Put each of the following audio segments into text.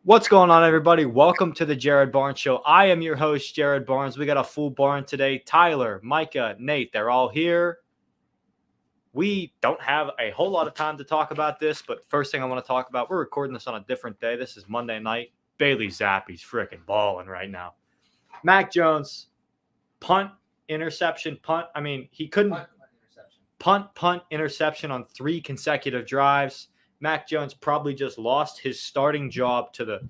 What's going on, everybody? Welcome to the Jared Barnes Show. I am your host, Jared Barnes. We got a full barn today. Tyler, Micah, Nate, they're all here. We don't have a whole lot of time to talk about this, but first thing I want to talk about, we're recording this on a different day. This is Monday night. Bailey Zappe's freaking balling right now. Mac Jones, punt, interception, punt. I mean, he couldn't punt, interception on 3 consecutive drives. Mac Jones probably just lost his starting job to the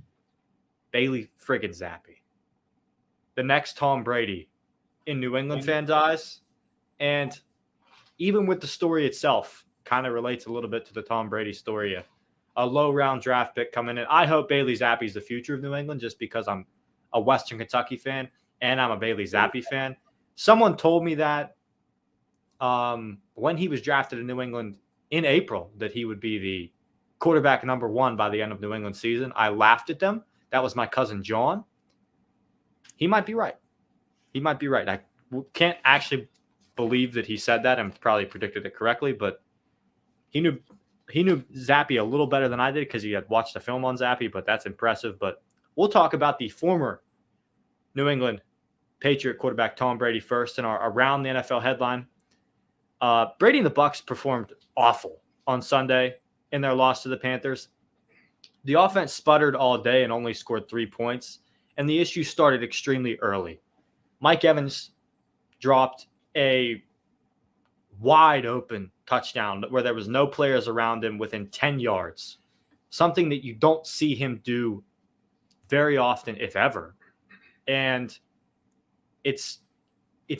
Bailey friggin' Zappe. The next Tom Brady in New England fans' eyes. And even with the story itself, kind of relates a little bit to the Tom Brady story. A low-round draft pick coming in. I hope Bailey Zappe is the future of New England just because I'm a Western Kentucky fan and I'm a Bailey Zappe fan. Someone told me that when he was drafted in New England in April that he would be the quarterback number 1 by the end of New England season. I laughed at them. That was my cousin John. He might be right. I can't actually believe that he said that and probably predicted it correctly, but he knew Zappe a little better than I did because he had watched the film on Zappe, but that's impressive. But we'll talk about the former New England Patriot quarterback Tom Brady first in our Around the NFL headline. Brady and the Bucs performed awful on Sunday in their loss to the Panthers. The offense sputtered all day and only scored 3 points, and the issue started extremely early. Mike Evans dropped a wide open touchdown where there was no players around him within 10 yards, something that you don't see him do very often, if ever. And it's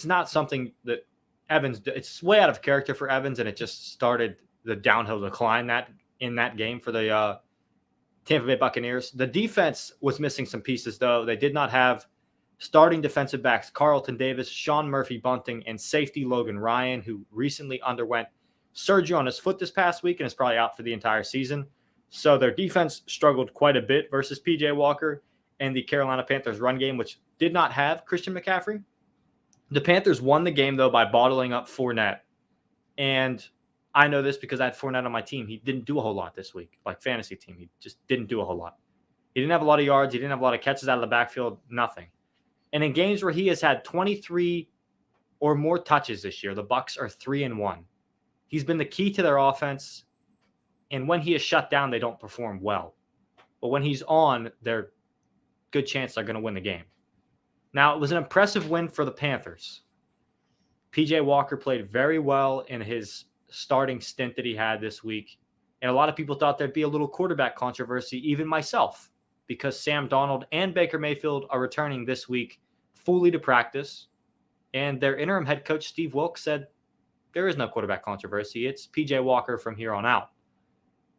not something that Evans, it's way out of character for Evans, and it just started the downhill decline in that game for the Tampa Bay Buccaneers. The defense was missing some pieces, though. They did not have starting defensive backs Carlton Davis, Sean Murphy-Bunting, and safety Logan Ryan, who recently underwent surgery on his foot this past week and is probably out for the entire season. So their defense struggled quite a bit versus P.J. Walker and the Carolina Panthers run game, which did not have Christian McCaffery. The Panthers won the game, though, by bottling up Fournette. And I know this because I had Fournette on my team. He didn't do a whole lot this week, like fantasy team. He just didn't do a whole lot. He didn't have a lot of yards. He didn't have a lot of catches out of the backfield, nothing. And in games where he has had 23 or more touches this year, the Bucs are 3-1. He's been the key to their offense. And when he is shut down, they don't perform well. But when he's on, they're good chance they're going to win the game. Now, it was an impressive win for the Panthers. P.J. Walker played very well in his starting stint that he had this week. And a lot of people thought there'd be a little quarterback controversy, even myself, because Sam Darnold and Baker Mayfield are returning this week fully to practice. And their interim head coach, Steve Wilks, said there is no quarterback controversy. It's P.J. Walker from here on out.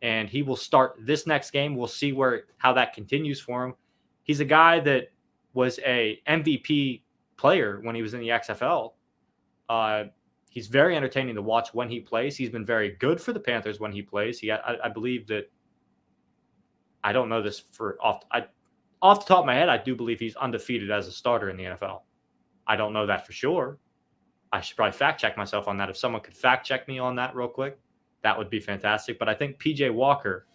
And he will start this next game. We'll see how that continues for him. He's a guy that was a MVP player when he was in the XFL. He's very entertaining to watch when he plays. He's been very good for the Panthers when he plays. I believe that – I don't know this off the top of my head, I do believe he's undefeated as a starter in the NFL. I don't know that for sure. I should probably fact-check myself on that. If someone could fact-check me on that real quick, that would be fantastic. But I think P.J. Walker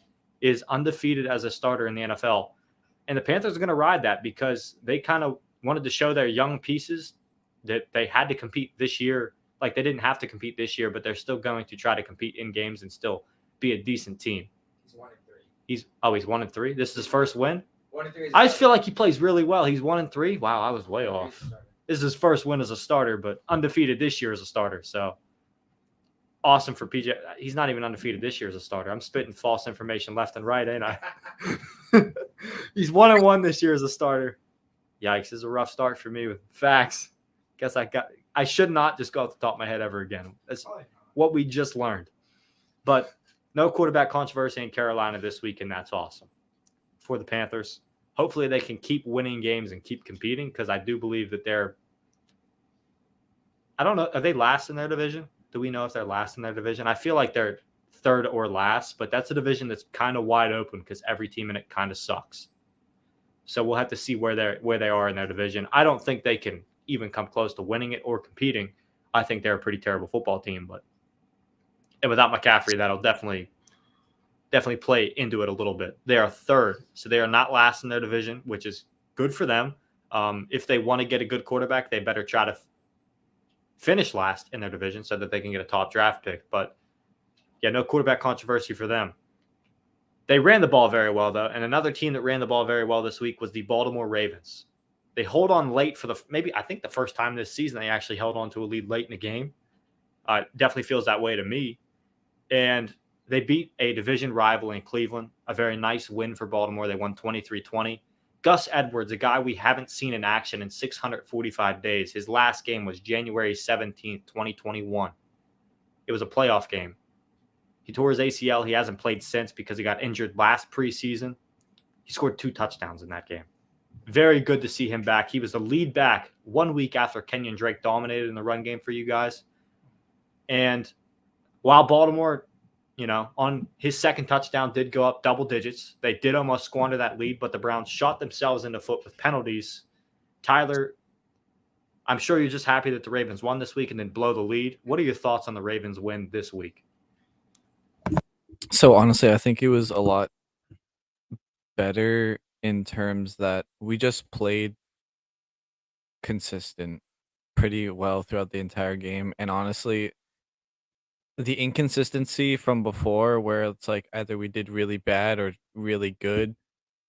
is undefeated as a starter in the NFL. And the Panthers are going to ride that because they kind of wanted to show their young pieces that they had to compete this year. Like, they didn't have to compete this year, but they're still going to try to compete in games and still be a decent team. He's 1-3. He's 1-3. This is his first win. 1-3. I just feel like he plays really well. He's 1-3. Wow, I was way off. This is his first win as a starter, but undefeated this year as a starter. So awesome for PJ. He's not even undefeated this year as a starter. I'm spitting false information left and right, ain't I? He's 1-1 this year as a starter. Yikes! This is a rough start for me with facts. Guess I should not just go off the top of my head ever again. That's what we just learned. But no quarterback controversy in Carolina this week, and that's awesome for the Panthers. Hopefully they can keep winning games and keep competing because I do believe that they're – I don't know. Are they last in their division? Do we know if they're last in their division? I feel like they're third or last, but that's a division that's kind of wide open because every team in it kind of sucks. So we'll have to see where they are in their division. I don't think they can even come close to winning it or competing. I think they're a pretty terrible football team, but and without McCaffrey, that'll definitely definitely play into it a little bit. They are third, so they are not last in their division, which is good for them. If they want to get a good quarterback, they better try to finish last in their division so that they can get a top draft pick. But yeah, no quarterback controversy for them. They ran the ball very well, though, and another team that ran the ball very well this week was the Baltimore Ravens. They hold on late for I think the first time this season they actually held on to a lead late in the game. Definitely feels that way to me. And they beat a division rival in Cleveland, a very nice win for Baltimore. They won 23-20. Gus Edwards, a guy we haven't seen in action in 645 days. His last game was January 17th, 2021. It was a playoff game. He tore his ACL. He hasn't played since because he got injured last preseason. He scored 2 touchdowns in that game. Very good to see him back. He was the lead back 1 week after Kenyon Drake dominated in the run game for you guys. And while Baltimore, on his second touchdown did go up double digits, they did almost squander that lead, but the Browns shot themselves in the foot with penalties. Tyler, I'm sure you're just happy that the Ravens won this week and then blow the lead. What are your thoughts on the Ravens win this week? So honestly, I think it was a lot better in terms that we just played consistent pretty well throughout the entire game. And honestly, the inconsistency from before where it's like either we did really bad or really good.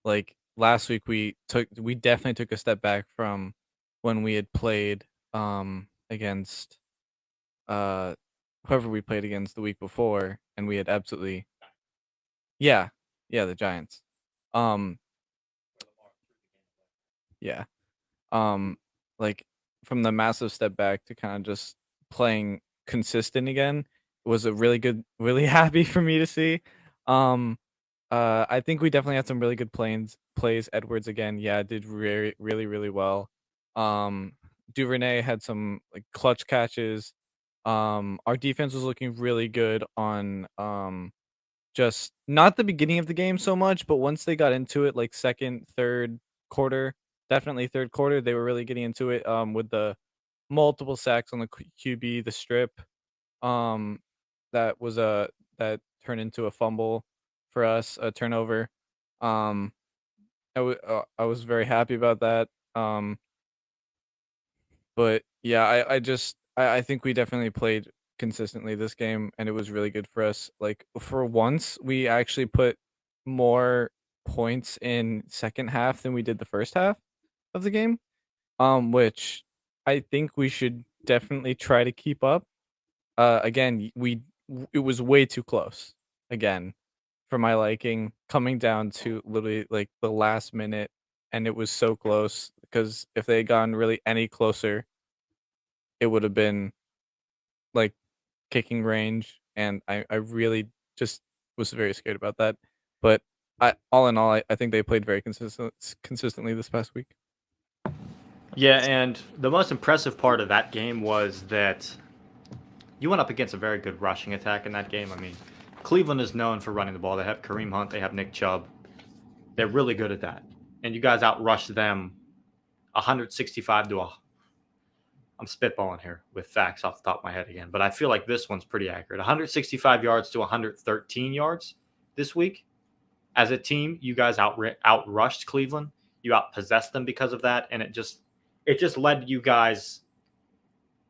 Like last week we definitely took a step back from when we had played against whoever we played against the week before, and we had absolutely the Giants. Yeah. Like from the massive step back to kind of just playing consistent again was a really good, really happy for me to see. I think we definitely had some really good plays. Edwards again, did really, really, really well. Duvernay had some like clutch catches. Our defense was looking really good on just not the beginning of the game so much, but once they got into it, like second, third quarter, definitely third quarter, they were really getting into it. With the multiple sacks on the QB, the strip, that was that turned into a fumble for us, a turnover. I was very happy about that. But yeah, I think we definitely played consistently this game, and it was really good for us. Like for once, we actually put more points in second half than we did the first half of the game. Which I think we should definitely try to keep up. Again, it was way too close. Again, for my liking, coming down to literally like the last minute, and it was so close because if they had gone really any closer, it would have been like kicking range, and I really just was very scared about that. But all in all, I think they played very consistently this past week. Yeah, and the most impressive part of that game was that you went up against a very good rushing attack in that game. I mean, Cleveland is known for running the ball. They have Kareem Hunt. They have Nick Chubb. They're really good at that. And you guys outrushed them 165 to I'm spitballing here with facts off the top of my head again, but I feel like this one's pretty accurate. 165 yards to 113 yards this week. As a team, you guys outrushed Cleveland. You outpossessed them because of that, and it just led you guys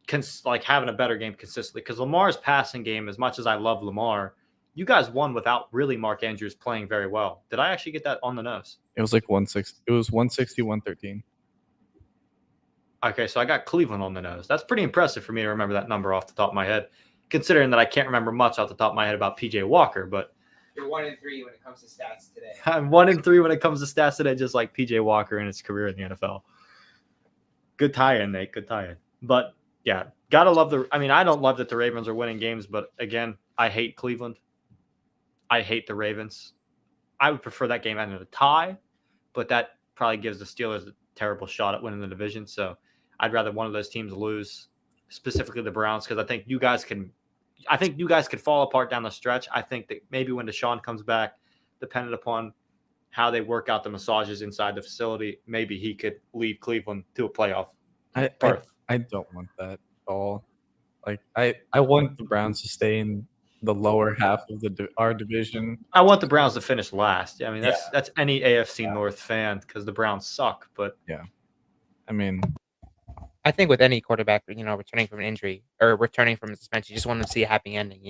having a better game consistently. Because Lamar's passing game, as much as I love Lamar, you guys won without really Mark Andrews playing very well. Did I actually get that on the nose? It was like 160. It was 160, 113. Okay, so I got Cleveland on the nose. That's pretty impressive for me to remember that number off the top of my head, considering that I can't remember much off the top of my head about PJ Walker. But you're 1-3 when it comes to stats today. I'm 1-3 when it comes to stats today, just like PJ Walker in his career in the NFL. Good tie-in, Nate. Good tie-in. But yeah, gotta love I don't love that the Ravens are winning games, but again, I hate Cleveland. I hate the Ravens. I would prefer that game ended a tie, but that probably gives the Steelers a terrible shot at winning the division. So I'd rather one of those teams lose, specifically the Browns, because I think you guys could fall apart down the stretch. I think that maybe when Deshaun comes back, depending upon how they work out the massages inside the facility, maybe he could lead Cleveland to a playoff berth. I don't want that at all. Like I want the Browns to stay in the lower half of our division. I want the Browns to finish last. I mean, that's any AFC North fan because the Browns suck. But I mean, I think with any quarterback, returning from an injury or returning from a suspension, you just want to see a happy ending,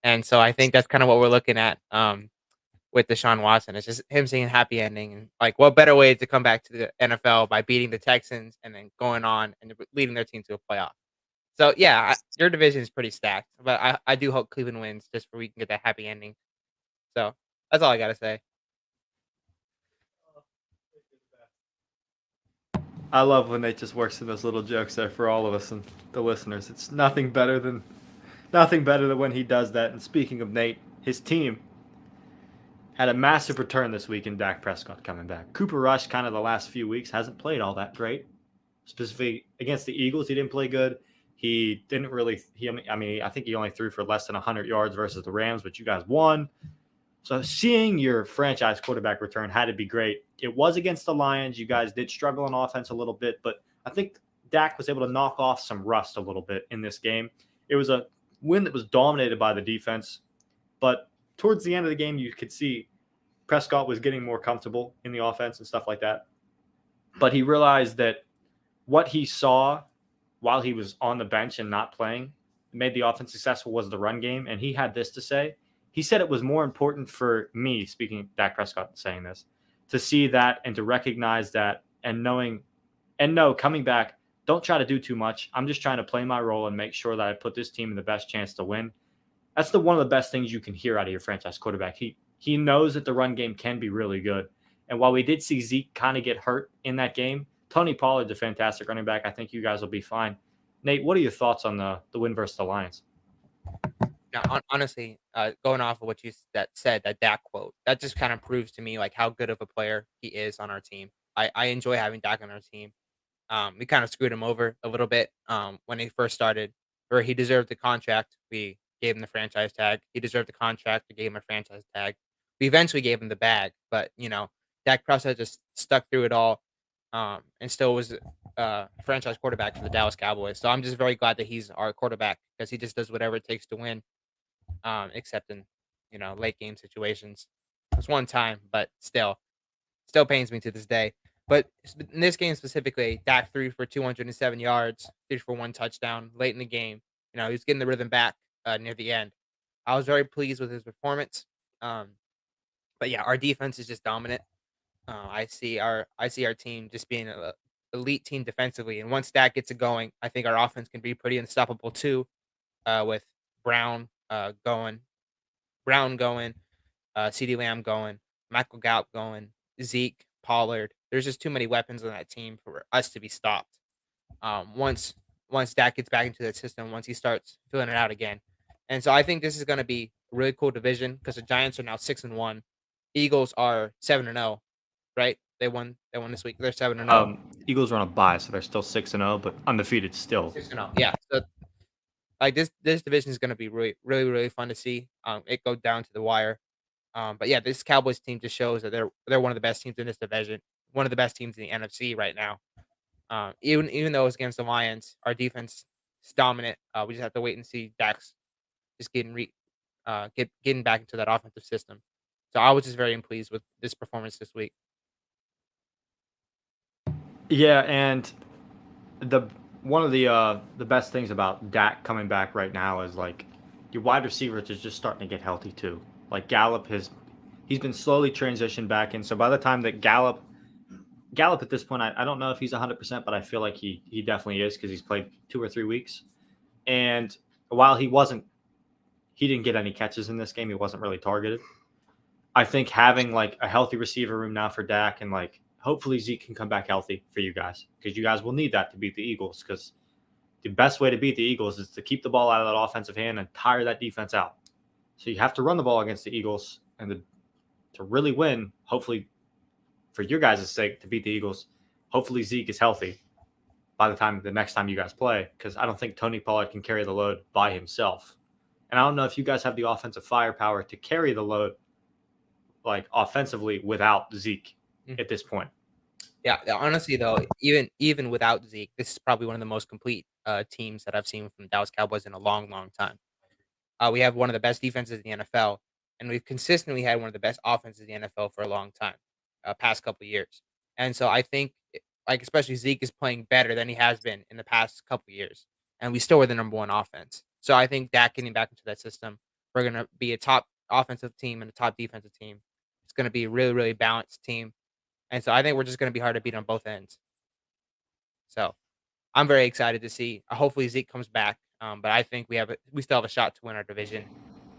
And so I think that's kind of what we're looking at with Deshaun Watson. It's just him seeing a happy ending. And like, what better way to come back to the NFL by beating the Texans and then going on and leading their team to a playoff. So, yeah, your division is pretty stacked. But I do hope Cleveland wins just so we can get that happy ending. So that's all I got to say. I love when Nate just works in those little jokes there for all of us and the listeners. It's nothing better than when he does that. And speaking of Nate, his team had a massive return this week in Dak Prescott coming back. Cooper Rush, kind of the last few weeks, hasn't played all that great. Specifically against the Eagles, he didn't play good. He didn't really. I think he only threw for less than 100 yards versus the Rams, but you guys won. So seeing your franchise quarterback return had to be great. It was against the Lions. You guys did struggle on offense a little bit, but I think Dak was able to knock off some rust a little bit in this game. It was a win that was dominated by the defense, but towards the end of the game, you could see Prescott was getting more comfortable in the offense and stuff like that. But he realized that what he saw while he was on the bench and not playing made the offense successful was the run game, and he had this to say. He said it was more important for me, speaking of Dak Prescott saying this, to see that and to recognize that and know coming back, don't try to do too much. I'm just trying to play my role and make sure that I put this team in the best chance to win. That's one of the best things you can hear out of your franchise quarterback. He knows that the run game can be really good. And while we did see Zeke kind of get hurt in that game, Tony Pollard's a fantastic running back. I think you guys will be fine. Nate, what are your thoughts on the win versus the Lions? Now, honestly, going off of what you said, that Dak quote, that just kind of proves to me like how good of a player he is on our team. I enjoy having Dak on our team. We kind of screwed him over a little bit when he first started, where he deserved the contract. We gave him the franchise tag. He deserved the contract. We gave him a franchise tag. We eventually gave him the bag, but Dak Prescott just stuck through it all, and still was franchise quarterback for the Dallas Cowboys. So I'm just very glad that he's our quarterback because he just does whatever it takes to win. Except in late game situations. It was one time, but still pains me to this day. But in this game specifically, Dak threw for 207 yards, threw for 1 touchdown late in the game. He was getting the rhythm back near the end. I was very pleased with his performance. But yeah, our defense is just dominant. I see our team just being an elite team defensively, and once Dak gets it going, I think our offense can be pretty unstoppable too. With Brown going, CeeDee Lamb going, Michael Gallup going, Zeke, Pollard. There's just too many weapons on that team for us to be stopped. Once Dak gets back into the system, once he starts filling it out again. And so I think this is going to be a really cool division because the Giants are now 6-1. Eagles are 7-0, right? They won this week. They're 7-0. Eagles are on a bye, so they're still 6-0, but undefeated still. 6-0. Yeah. So like this division is going to be really, really, really fun to see. It go down to the wire. But yeah, this Cowboys team just shows that they're one of the best teams in this division, one of the best teams in the NFC right now. Even though it's against the Lions, our defense is dominant. We just have to wait and see Dak's just getting back into that offensive system. So I was just very pleased with this performance this week. Yeah, and one of the best things about Dak coming back right now is like your wide receivers is just starting to get healthy too. Like Gallup he's been slowly transitioned back in. So by the time that Gallup at this point, I don't know if he's 100%, but I feel like he definitely is because he's played 2 or 3 weeks. And while he didn't get any catches in this game, he wasn't really targeted. I think having like a healthy receiver room now for Dak and like hopefully Zeke can come back healthy for you guys because you guys will need that to beat the Eagles because the best way to beat the Eagles is to keep the ball out of that offensive hand and tire that defense out. So you have to run the ball against the Eagles and to really win, hopefully for your guys' sake to beat the Eagles, hopefully Zeke is healthy by the next time you guys play because I don't think Tony Pollard can carry the load by himself. And I don't know if you guys have the offensive firepower to carry the load like offensively without Zeke at this point. Yeah, honestly though, even without Zeke, this is probably one of the most complete teams that I've seen from the Dallas Cowboys in a long, long time. We have one of the best defenses in the NFL, and we've consistently had one of the best offenses in the NFL for a long time, past couple of years. And so I think, like, especially Zeke is playing better than he has been in the past couple of years, and we still were the number one offense. So I think Dak getting back into that system, we're gonna be a top offensive team and a top defensive team. It's gonna be a really, really balanced team, and so I think we're just gonna be hard to beat on both ends. So I'm very excited to see. Hopefully Zeke comes back, but I think we still have a shot to win our division,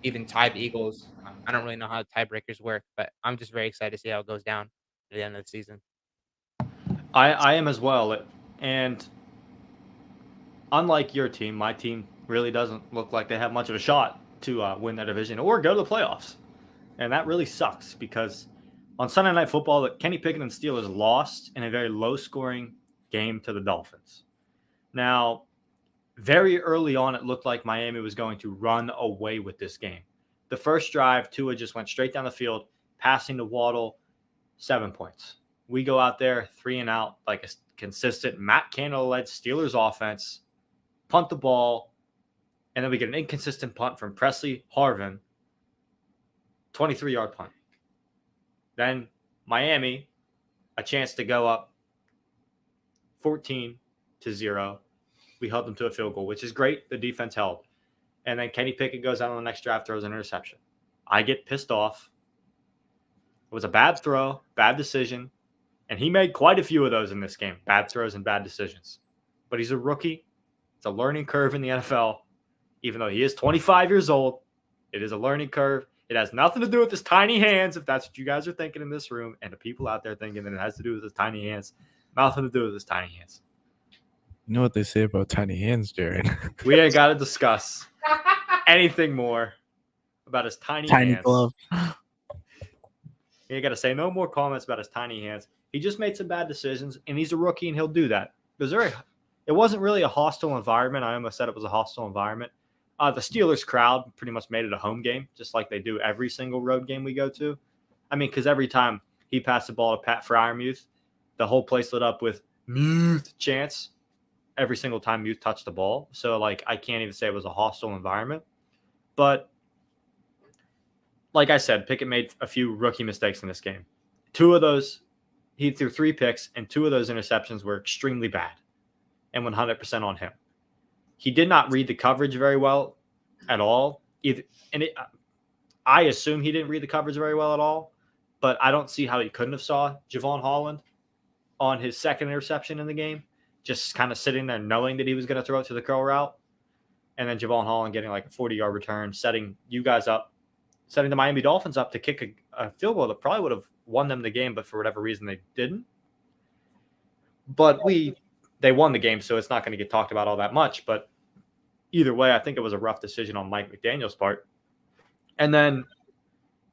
even tie the Eagles. I don't really know how tiebreakers work, but I'm just very excited to see how it goes down at the end of the season. I am as well. And unlike your team, my team really doesn't look like they have much of a shot to win that division or go to the playoffs. And that really sucks because on Sunday Night Football, Kenny Pickett and Steelers lost in a very low-scoring game to the Dolphins. Now, very early on, it looked like Miami was going to run away with this game. The first drive, Tua just went straight down the field, passing to Waddle, 7 points. We go out there, 3 and out, like a consistent Matt Canada-led Steelers offense, punt the ball, and then we get an inconsistent punt from Presley Harvin, 23-yard punt. Then Miami, a chance to go up 14-0. We held them to a field goal, which is great. The defense held. And then Kenny Pickett goes out on the next drive, throws an interception. I get pissed off. It was a bad throw, bad decision. And he made quite a few of those in this game. Bad throws and bad decisions. But he's a rookie. It's a learning curve in the NFL. Even though he is 25 years old, it is a learning curve. It has nothing to do with his tiny hands, if that's what you guys are thinking in this room, and the people out there thinking that it has to do with his tiny hands. Nothing to do with his tiny hands. You know what they say about tiny hands, Jared? We ain't got to discuss anything more about his tiny hands. Glove. You ain't got to say no more comments about his tiny hands. He just made some bad decisions, and he's a rookie, and he'll do that. It wasn't really a hostile environment. I almost said it was a hostile environment. The Steelers crowd pretty much made it a home game, just like they do every single road game we go to. I mean, because every time he passed the ball to Pat Freiermuth, the whole place lit up with Muth chants every single time Muth touched the ball. So, like, I can't even say it was a hostile environment. But, like I said, Pickett made a few rookie mistakes in this game. 2 of those, he threw 3 picks, and 2 of those interceptions were extremely bad and 100% on him. He did not read the coverage very well at all. I assume he didn't read the coverage very well at all, but I don't see how he couldn't have saw Javon Holland on his second interception in the game, just kind of sitting there knowing that he was going to throw it to the curl route, and then Javon Holland getting like a 40-yard return, setting the Miami Dolphins up to kick a field goal that probably would have won them the game, but for whatever reason they didn't. But they won the game, so it's not going to get talked about all that much. But either way, I think it was a rough decision on Mike McDaniel's part. And then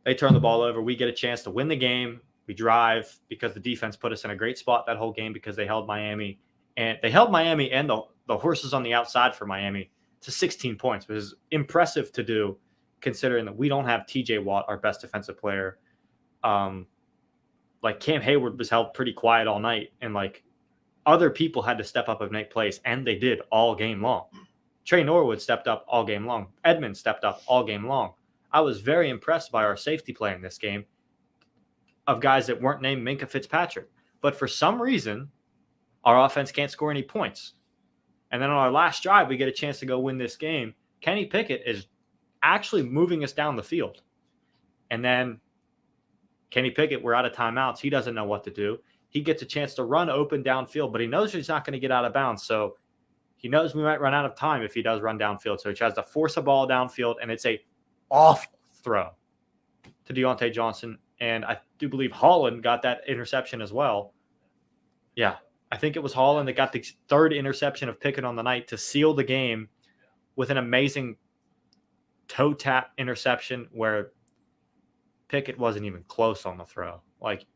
they turn the ball over. We get a chance to win the game. We drive because the defense put us in a great spot that whole game because they held Miami. And they held Miami and the horses on the outside for Miami to 16 points, which is impressive to do considering that we don't have TJ Watt, our best defensive player. Like Cam Hayward was held pretty quiet all night. And like, other people had to step up and make plays, and they did all game long. Trey Norwood stepped up all game long. Edmonds stepped up all game long. I was very impressed by our safety play in this game of guys that weren't named Minkah Fitzpatrick. But for some reason, our offense can't score any points. And then on our last drive, we get a chance to go win this game. Kenny Pickett is actually moving us down the field. And then Kenny Pickett, we're out of timeouts. He doesn't know what to do. He gets a chance to run open downfield, but he knows he's not going to get out of bounds. So he knows we might run out of time if he does run downfield. So he tries to force a ball downfield, and it's a awful throw to Deontay Johnson. And I do believe Holland got that interception as well. Yeah, I think it was Holland that got the 3rd interception of Pickett on the night to seal the game with an amazing toe tap interception where Pickett wasn't even close on the throw. Like,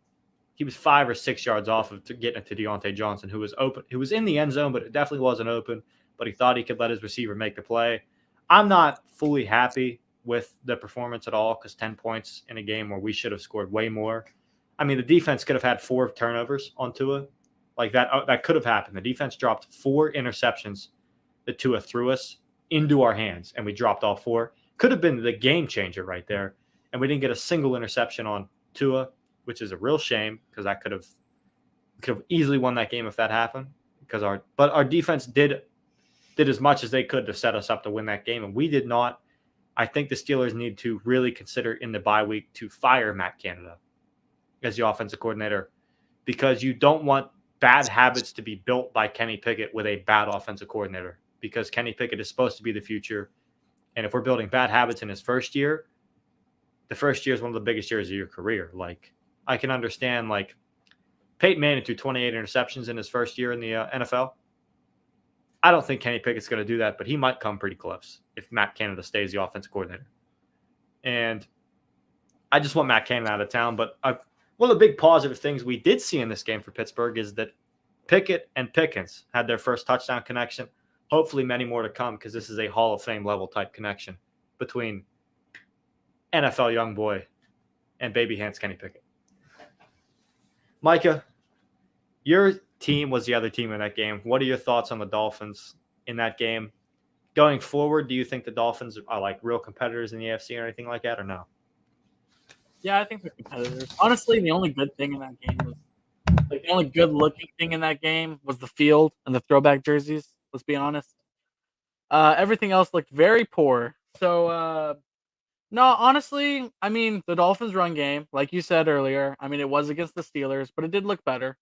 he was 5 or 6 yards off of getting it to Deontay Johnson, who was open. He was in the end zone, but it definitely wasn't open. But he thought he could let his receiver make the play. I'm not fully happy with the performance at all because 10 points in a game where we should have scored way more. I mean, the defense could have had 4 turnovers on Tua. Like that could have happened. The defense dropped 4 interceptions that Tua threw us into our hands, and we dropped all 4. could have been the game changer right there. And we didn't get a single interception on Tua, which is a real shame because I could have easily won that game if that happened. But our defense did as much as they could to set us up to win that game, and we did not. I think the Steelers need to really consider in the bye week to fire Matt Canada as the offensive coordinator, because you don't want bad habits to be built by Kenny Pickett with a bad offensive coordinator, because Kenny Pickett is supposed to be the future. And if we're building bad habits in his first year, the first year is one of the biggest years of your career. Like, I can understand, like, Peyton Manning threw 28 interceptions in his first year in the NFL. I don't think Kenny Pickett's going to do that, but he might come pretty close if Matt Canada stays the offensive coordinator. And I just want Matt Canada out of town. But one of the big positive things we did see in this game for Pittsburgh is that Pickett and Pickens had their first touchdown connection. Hopefully many more to come, because this is a Hall of Fame level type connection between NFL young boy and baby hands Kenny Pickett. Micah, your team was the other team in that game. What are your thoughts on the Dolphins in that game? Going forward, do you think the Dolphins are like real competitors in the AFC or anything like that, or no? Yeah, I think they're competitors. Honestly, the only good thing in that game was, like, the only good looking thing in that game was the field and the throwback jerseys. Let's be honest. Everything else looked very poor. So, no, honestly, I mean, the Dolphins' run game, like you said earlier, I mean, it was against the Steelers, but it did look better.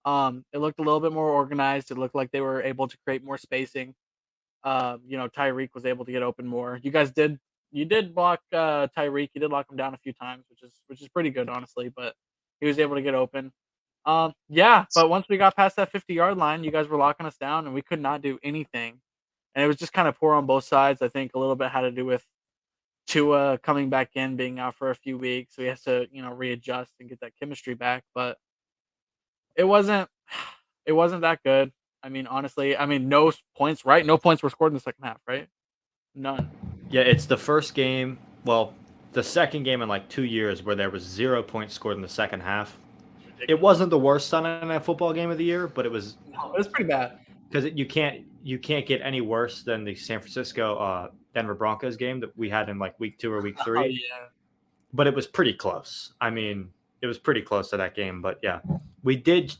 It looked a little bit more organized. It looked like they were able to create more spacing. Tyreek was able to get open more. You did block Tyreek. You did lock him down a few times, which is pretty good, honestly. But he was able to get open. But once we got past that 50-yard line, you guys were locking us down, and we could not do anything. And it was just kind of poor on both sides. I think a little bit had to do with Tua coming back in, being out for a few weeks, so he has to readjust and get that chemistry back. But it wasn't that good. I mean, honestly, no points, right? No points were scored in the second half, right? None. Yeah, it's the first game, well, the second game in like 2 years where there was 0 points scored in the second half. It wasn't the worst Sunday Night Football game of the year, but it was pretty bad. Because you can't get any worse than the San Francisco Denver Broncos game that we had in like week 2 or week 3. Oh, yeah. But it was pretty close. I mean, it was pretty close to that game. But yeah, we did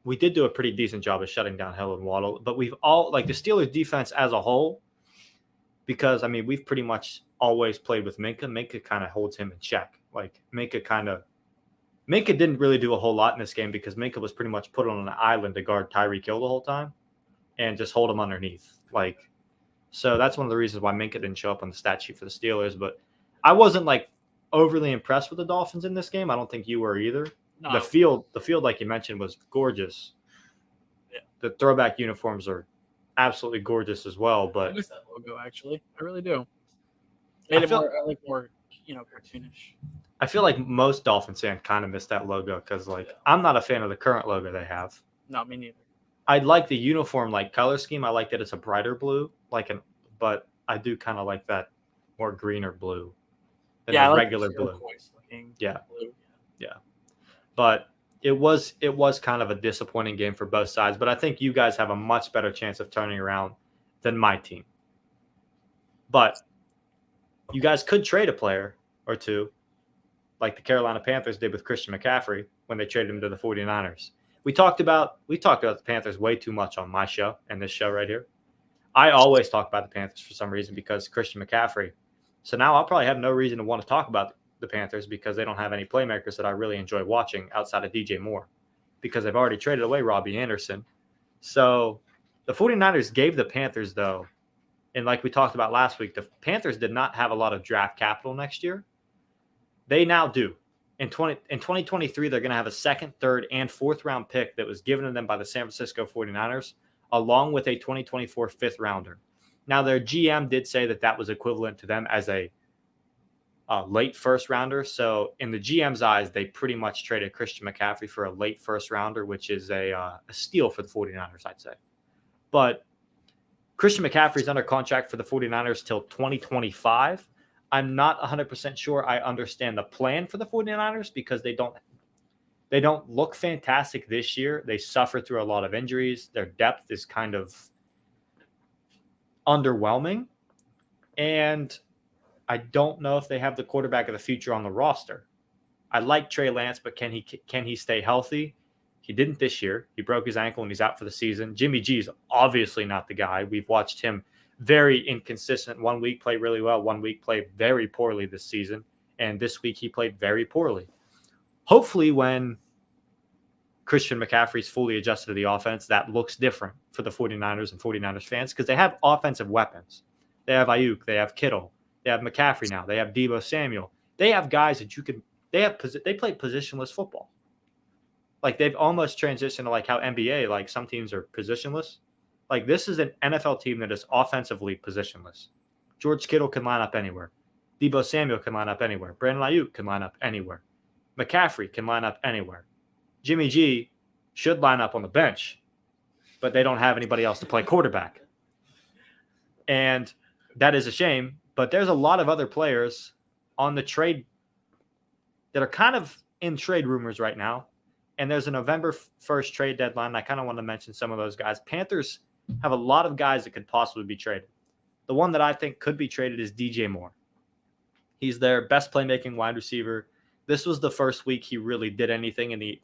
do a pretty decent job of shutting down Hill and Waddle. But we've all, like, the Steelers defense as a whole, because I mean, we've pretty much always played with Minka. Minka kind of holds him in check. Like, Minka didn't really do a whole lot in this game because Minka was pretty much put on an island to guard Tyreek Hill the whole time and just hold him underneath. Like, so that's one of the reasons why Minka didn't show up on the stat sheet for the Steelers. But I wasn't like overly impressed with the Dolphins in this game. I don't think you were either. No. The field, like you mentioned, was gorgeous. Yeah. The throwback uniforms are absolutely gorgeous as well. But I miss that logo, actually. I really do. I like more, cartoonish. I feel like most Dolphins fans kind of miss that logo because, like, I'm not a fan of the current logo they have. No, me neither. I like the uniform, like, color scheme. I like that it's a brighter blue, but I do kind of like that more greener blue than the regular blue. Yeah. Blue. Yeah. But it was kind of a disappointing game for both sides. But I think you guys have a much better chance of turning around than my team. But you guys could trade a player or two, like the Carolina Panthers did with Christian McCaffery when they traded him to the 49ers. We talked about the Panthers way too much on my show and this show right here. I always talk about the Panthers for some reason because Christian McCaffery. So now I'll probably have no reason to want to talk about the Panthers because they don't have any playmakers that I really enjoy watching outside of DJ Moore because they've already traded away Robbie Anderson. So the 49ers gave the Panthers, though, and like we talked about last week, the Panthers did not have a lot of draft capital next year. They now do. In 2023, they're going to have a second, third, and fourth round pick that was given to them by the San Francisco 49ers, along with a 2024 fifth rounder. Now, their GM did say that was equivalent to them as a late first rounder. So in the GM's eyes, they pretty much traded Christian McCaffrey for a late first rounder, which is a steal for the 49ers, I'd say. But Christian McCaffrey's under contract for the 49ers till 2025. I'm not 100% sure I understand the plan for the 49ers because they don't look fantastic this year. They suffer through a lot of injuries. Their depth is kind of underwhelming. And I don't know if they have the quarterback of the future on the roster. I like Trey Lance, but can he stay healthy? He didn't this year. He broke his ankle and he's out for the season. Jimmy G is obviously not the guy. We've watched him very inconsistent. 1 week play really well. 1 week play very poorly this season. And this week he played very poorly. Hopefully when Christian McCaffery's fully adjusted to the offense, that looks different for the 49ers and 49ers fans because they have offensive weapons. They have Ayuk. They have Kittle. They have McCaffrey now. They have Deebo Samuel. They have guys that you can – they play positionless football. Like they've almost transitioned to like how NBA, like some teams are positionless. Like this is an NFL team that is offensively positionless. George Kittle can line up anywhere. Deebo Samuel can line up anywhere. Brandon Ayuk can line up anywhere. McCaffrey can line up anywhere. Jimmy G should line up on the bench, but they don't have anybody else to play quarterback. And that is a shame, but there's a lot of other players on the trade that are kind of in trade rumors right now. And there's a November 1st trade deadline. I kind of want to mention some of those guys. Panthers have a lot of guys that could possibly be traded. The one that I think could be traded is DJ Moore. He's their best playmaking wide receiver. This was the first week he really did anything in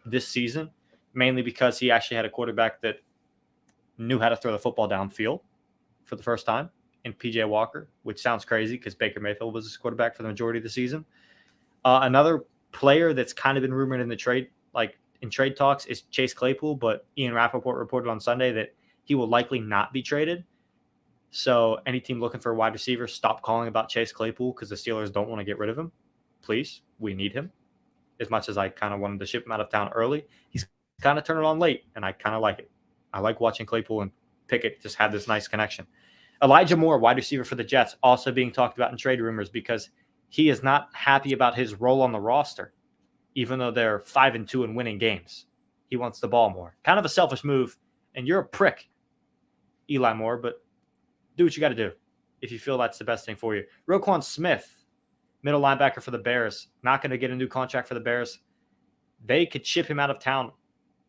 this season, mainly because he actually had a quarterback that knew how to throw the football downfield for the first time in PJ Walker, which sounds crazy because Baker Mayfield was his quarterback for the majority of the season. Another player that's kind of been rumored in the trade, like in trade talks, is Chase Claypool, but Ian Rappaport reported on Sunday that he will likely not be traded. So any team looking for a wide receiver, stop calling about Chase Claypool because the Steelers don't want to get rid of him. Please, we need him. As much as I kind of wanted to ship him out of town early, he's kind of turned it on late, and I kind of like it. I like watching Claypool and Pickett just have this nice connection. Elijah Moore, wide receiver for the Jets, also being talked about in trade rumors because he is not happy about his role on the roster, even though they're 5-2 and winning games. He wants the ball more. Kind of a selfish move, and you're a prick, Eli Moore, but do what you got to do if you feel that's the best thing for you. Roquan Smith, middle linebacker for the Bears, not going to get a new contract for the Bears. They could ship him out of town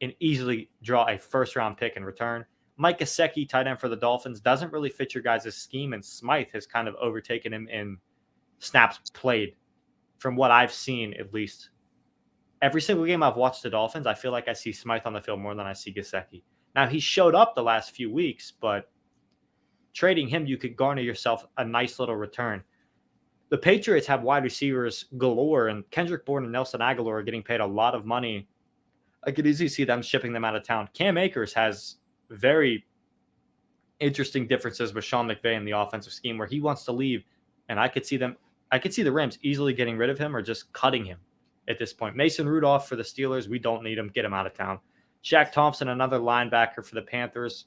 and easily draw a first-round pick in return. Mike Gesicki, tight end for the Dolphins, doesn't really fit your guys' scheme, and Smythe has kind of overtaken him in snaps played from what I've seen, at least. Every single game I've watched the Dolphins, I feel like I see Smythe on the field more than I see Gesicki. Now, he showed up the last few weeks, but trading him, you could garner yourself a nice little return. The Patriots have wide receivers galore, and Kendrick Bourne and Nelson Aguilar are getting paid a lot of money. I could easily see them shipping them out of town. Cam Akers has very interesting differences with Sean McVay in the offensive scheme where he wants to leave, and I could see the Rams easily getting rid of him or just cutting him at this point. Mason Rudolph for the Steelers, we don't need him. Get him out of town. Shaq Thompson, another linebacker for the Panthers.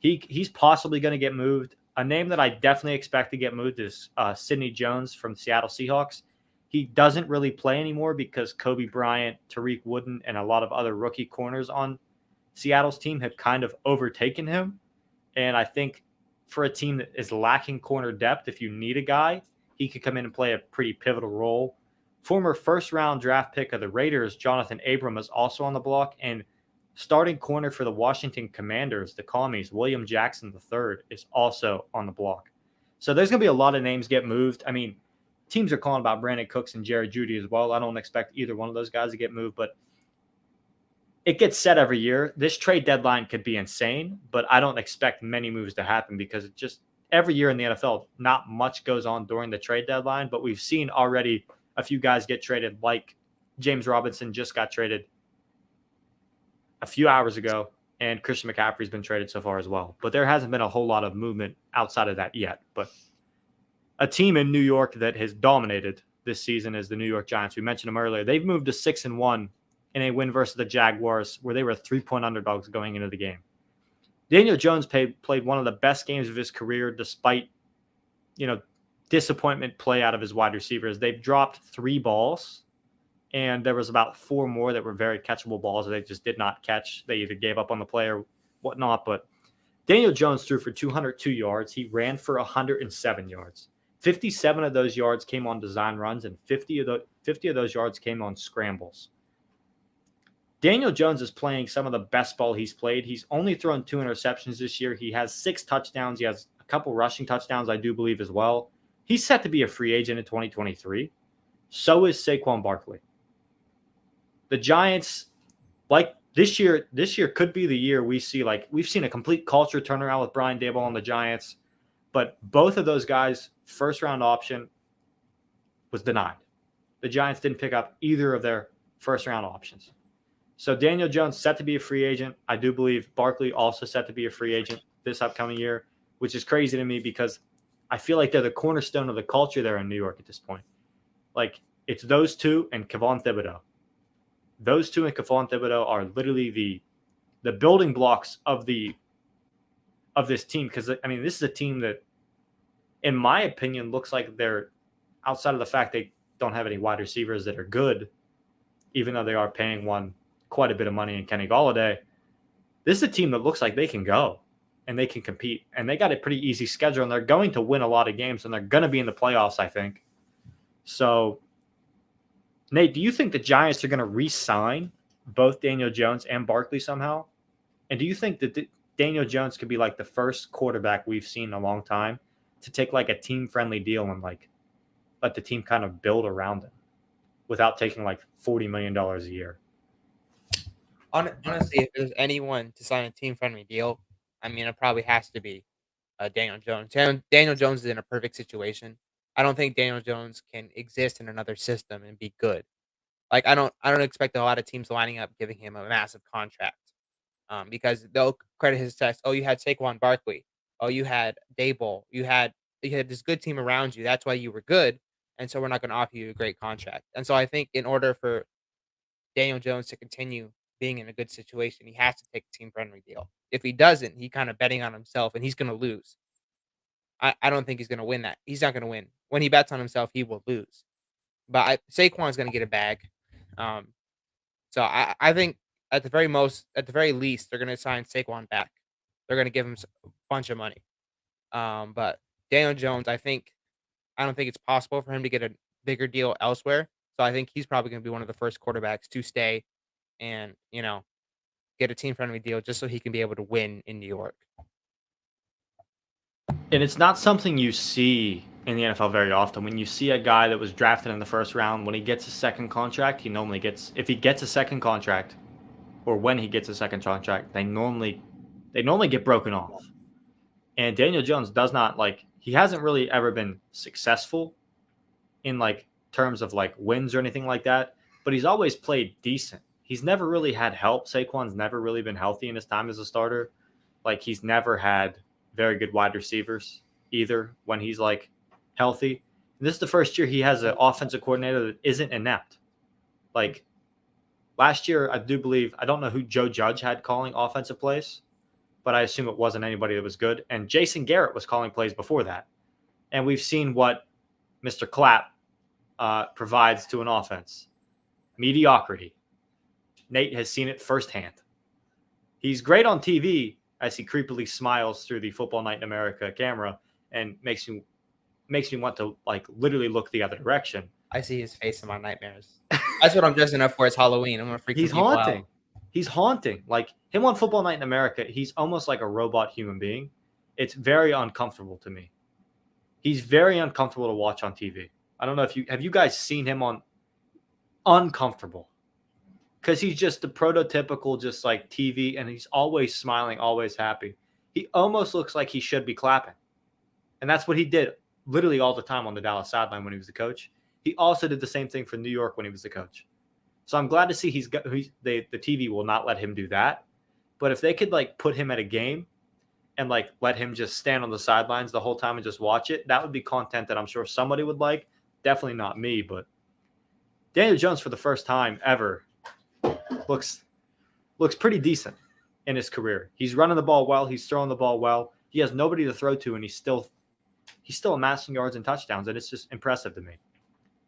He's possibly going to get moved. A name that I definitely expect to get moved is Sidney Jones from Seattle Seahawks. He doesn't really play anymore because Kobe Bryant, Tariq Wooden, and a lot of other rookie corners on Seattle's team have kind of overtaken him. And I think for a team that is lacking corner depth, if you need a guy, he could come in and play a pretty pivotal role. Former first-round draft pick of the Raiders, Jonathan Abram, is also on the block. And starting corner for the Washington Commanders, the Commies, William Jackson III, is also on the block. So there's going to be a lot of names get moved. I mean, teams are calling about Brandon Cooks and Jared Jeudy as well. I don't expect either one of those guys to get moved, but it gets said every year. This trade deadline could be insane, but I don't expect many moves to happen because it just every year in the NFL, not much goes on during the trade deadline, but we've seen already a few guys get traded, like James Robinson just got traded a few hours ago, and Christian McCaffrey's been traded so far as well. But there hasn't been a whole lot of movement outside of that yet. But a team in New York that has dominated this season is the New York Giants. We mentioned them earlier. They've moved to 6-1 in a win versus the Jaguars, where they were 3-point underdogs going into the game. Daniel Jones played one of the best games of his career, despite, disappointment play out of his wide receivers. They've dropped 3 balls, and there was about 4 more that were very catchable balls that they just did not catch. They either gave up on the play or whatnot. But Daniel Jones threw for 202 yards. He ran for 107 yards. 57 of those yards came on design runs, and 50 of those yards came on scrambles. Daniel Jones is playing some of the best ball he's played. He's only thrown 2 interceptions this year. He has 6 touchdowns. He has a couple rushing touchdowns, I do believe, as well. He's set to be a free agent in 2023. So is Saquon Barkley. The Giants, like this year could be the year we see, like, we've seen a complete culture turnaround with Brian Daboll on the Giants, but both of those guys' first-round option was denied. The Giants didn't pick up either of their first-round options. So Daniel Jones set to be a free agent. I do believe Barkley also set to be a free agent this upcoming year, which is crazy to me because I feel like they're the cornerstone of the culture there in New York at this point. Like, it's those two and Kayvon Thibodeau. Those two and Kayvon Thibodeau are literally the building blocks of this team. Because, I mean, this is a team that, in my opinion, looks like they're, outside of the fact they don't have any wide receivers that are good, even though they are paying one quite a bit of money in Kenny Golladay. This is a team that looks like they can go and they can compete. And they got a pretty easy schedule, and they're going to win a lot of games, and they're going to be in the playoffs, I think. So, Nate, do you think the Giants are going to re-sign both Daniel Jones and Barkley somehow? And do you think that Daniel Jones could be like the first quarterback we've seen in a long time to take like a team-friendly deal and like let the team kind of build around him without taking like $40 million a year? Honestly, if there's anyone to sign a team-friendly deal, I mean, it probably has to be Daniel Jones. Daniel Jones is in a perfect situation. I don't think Daniel Jones can exist in another system and be good. Like, I don't expect a lot of teams lining up giving him a massive contract, because they'll credit his success. Oh, you had Saquon Barkley. Oh, you had Daboll. You had this good team around you. That's why you were good. And so we're not going to offer you a great contract. And so I think in order for Daniel Jones to continue being in a good situation, he has to take a team-friendly deal. If he doesn't, he's kind of betting on himself, and he's going to lose. I don't think he's going to win that. He's not going to win. When he bets on himself, he will lose. But Saquon's going to get a bag. So I think at the very least, they're going to sign Saquon back. They're going to give him a bunch of money. But Daniel Jones, I don't think it's possible for him to get a bigger deal elsewhere. So I think he's probably going to be one of the first quarterbacks to stay and, get a team-friendly deal just so he can be able to win in New York. And it's not something you see in the NFL very often. When you see a guy that was drafted in the first round, when he gets a second contract, if he gets a second contract, or when he gets a second contract, they normally get broken off. And Daniel Jones does not, like, he hasn't really ever been successful in like terms of like wins or anything like that, but he's always played decent. He's never really had help. Saquon's never really been healthy in his time as a starter. Like, he's never had very good wide receivers either when he's like healthy. And this is the first year he has an offensive coordinator that isn't inept. Like, last year, I don't know who Joe Judge had calling offensive plays, but I assume it wasn't anybody that was good. And Jason Garrett was calling plays before that. And we've seen what Mr. Clapp provides to an offense. Mediocrity. Nate has seen it firsthand. He's great on TV as he creepily smiles through the Football Night in America camera and makes me want to like literally look the other direction. I see his face in my nightmares. That's what I'm dressing up for. It's Halloween. I'm gonna freak He's people haunting. out. He's haunting. Like, him on Football Night in America, he's almost like a robot human being. It's very uncomfortable to me. He's very uncomfortable to watch on TV. I don't know if you guys seen him on uncomfortable. Because he's just the prototypical, just like TV, and he's always smiling, always happy. He almost looks like he should be clapping. And that's what he did literally all the time on the Dallas sideline when he was the coach. He also did the same thing for New York when he was the coach. So I'm glad to see the TV will not let him do that. But if they could like put him at a game and like let him just stand on the sidelines the whole time and just watch it, that would be content that I'm sure somebody would like. Definitely not me, but Daniel Jones for the first time ever looks pretty decent in his career. He's running the ball well. He's throwing the ball well. He has nobody to throw to, and he's still amassing yards and touchdowns, and it's just impressive to me.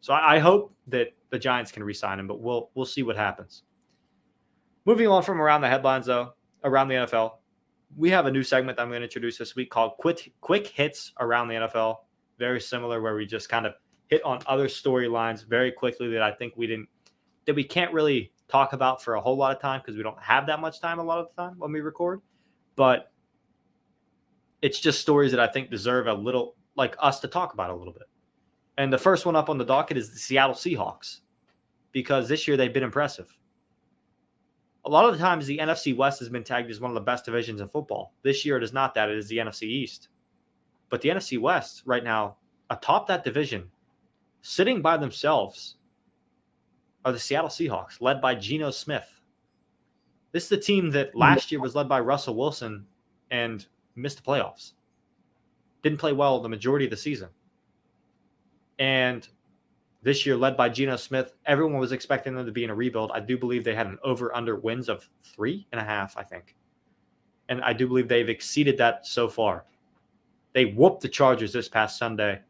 So I hope that the Giants can re-sign him, but we'll see what happens. Moving on from around the headlines, though, around the NFL, we have a new segment that I'm going to introduce this week called Quick Hits Around the NFL. Very similar, where we just kind of hit on other storylines very quickly that I think we can't really talk about for a whole lot of time because we don't have that much time a lot of the time when we record. But it's just stories that I think deserve a little like us to talk about a little bit. And the first one up on the docket is the Seattle Seahawks, because this year they've been impressive. A lot of the times the NFC West has been tagged as one of the best divisions in football. This year it is not that. It is the NFC East. But the NFC West right now, atop that division, sitting by themselves, are the Seattle Seahawks, led by Geno Smith. This is the team that last year was led by Russell Wilson and missed the playoffs. Didn't play well the majority of the season. And this year, led by Geno Smith, everyone was expecting them to be in a rebuild. I do believe they had an over-under wins of 3.5, I think. And I do believe they've exceeded that so far. They whooped the Chargers this past Sunday.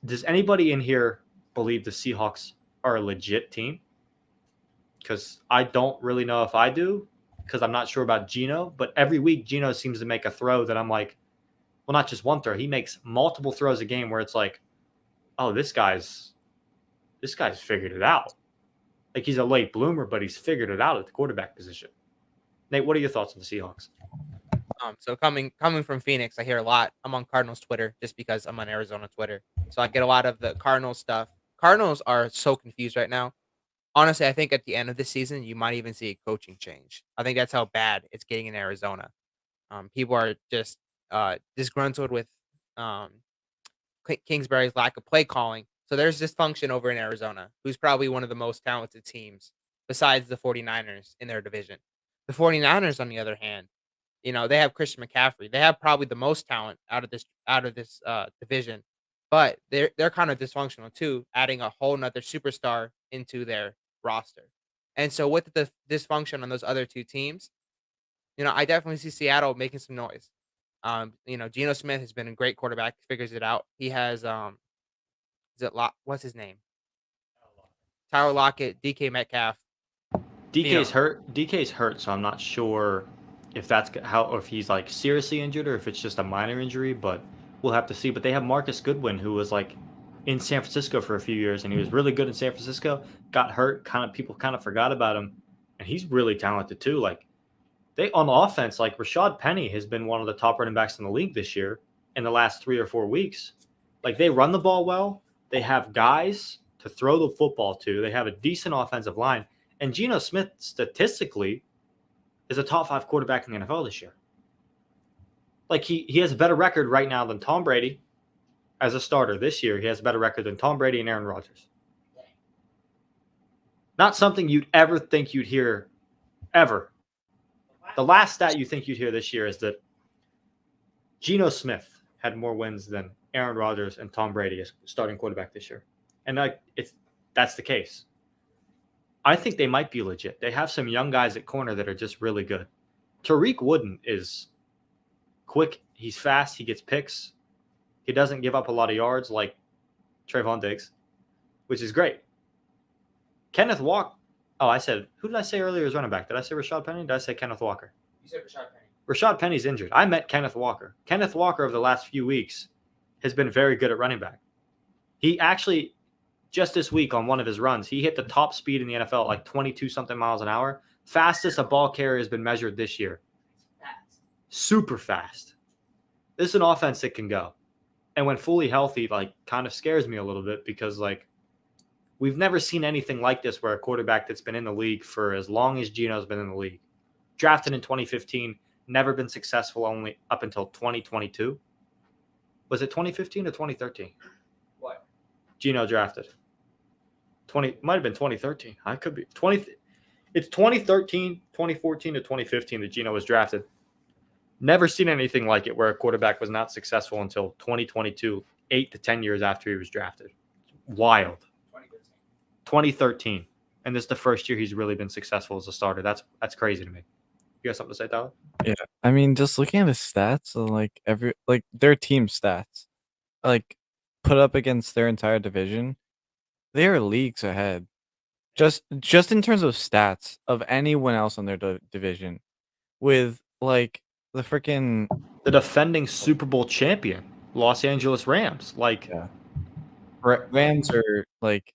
Does anybody in here believe the Seahawks are a legit team? Because I don't really know if I do, because I'm not sure about Geno. But every week, Geno seems to make a throw that I'm like, well, not just one throw. He makes multiple throws a game where it's like, oh, this guy's figured it out. Like, he's a late bloomer, but he's figured it out at the quarterback position. Nate, what are your thoughts on the Seahawks? So coming from Phoenix, I hear a lot. I'm on Cardinals Twitter just because I'm on Arizona Twitter. So I get a lot of the Cardinals stuff. Cardinals are so confused right now. Honestly, I think at the end of the season, you might even see a coaching change. I think that's how bad it's getting in Arizona. People are just disgruntled with Kingsbury's lack of play calling. So there's dysfunction over in Arizona, who's probably one of the most talented teams besides the 49ers in their division. The 49ers, on the other hand, they have Christian McCaffery. They have probably the most talent out of this division, but they're kind of dysfunctional too, adding a whole nother superstar into their roster. And so with the dysfunction on those other two teams, I definitely see Seattle making some noise. Geno Smith has been a great quarterback, figures it out. He has what's his name? Tyler Lockett, DK Metcalf. DK's hurt, so I'm not sure if that's how, or if he's like seriously injured or if it's just a minor injury, but we'll have to see. But they have Marcus Goodwin, who was like in San Francisco for a few years, and he was really good in San Francisco, got hurt, people kind of forgot about him, and he's really talented too. Like, they on offense, like Rashad Penny has been one of the top running backs in the league this year in the last 3 or 4 weeks. Like, they run the ball well. They have guys to throw the football to. They have a decent offensive line. And Geno Smith, statistically, is a top 5 quarterback in the NFL this year. Like, he has a better record right now than Tom Brady as a starter this year. He has a better record than Tom Brady and Aaron Rodgers. Not something you'd ever think you'd hear ever. The last stat you think you'd hear this year is that Geno Smith had more wins than Aaron Rodgers and Tom Brady as starting quarterback this year. And that's the case. I think they might be legit. They have some young guys at corner that are just really good. Tariq Wooden is quick. He's fast. He gets picks. He doesn't give up a lot of yards like Trayvon Diggs, which is great. Kenneth Walker. Oh, who did I say earlier was running back? Did I say Rashad Penny? Did I say Kenneth Walker? You said Rashad Penny. Rashad Penny's injured. I met Kenneth Walker. Kenneth Walker over the last few weeks has been very good at running back. He actually, just this week on one of his runs, he hit the top speed in the NFL, like 22-something miles an hour. Fastest a ball carrier has been measured this year. Fast. Super fast. This is an offense that can go. And when fully healthy, like, kind of scares me a little bit because, like, we've never seen anything like this where a quarterback that's been in the league for as long as Geno's been in the league, drafted in 2015, never been successful only up until 2022. Was it 2015 or 2013? What? Geno drafted. Might have been 2013. I could be. It's 2013, 2014 to 2015 that Geno was drafted. Never seen anything like it where a quarterback was not successful until 2022, 8 to 10 years after he was drafted. Wild. 2013. And this is the first year he's really been successful as a starter. That's crazy to me. You got something to say, Tyler? Yeah. I mean, just looking at his stats, their team stats, like, put up against their entire division, they are leagues ahead. Just in terms of stats of anyone else on their division, with like the defending Super Bowl champion, Los Angeles Rams. Like, yeah. Rams are like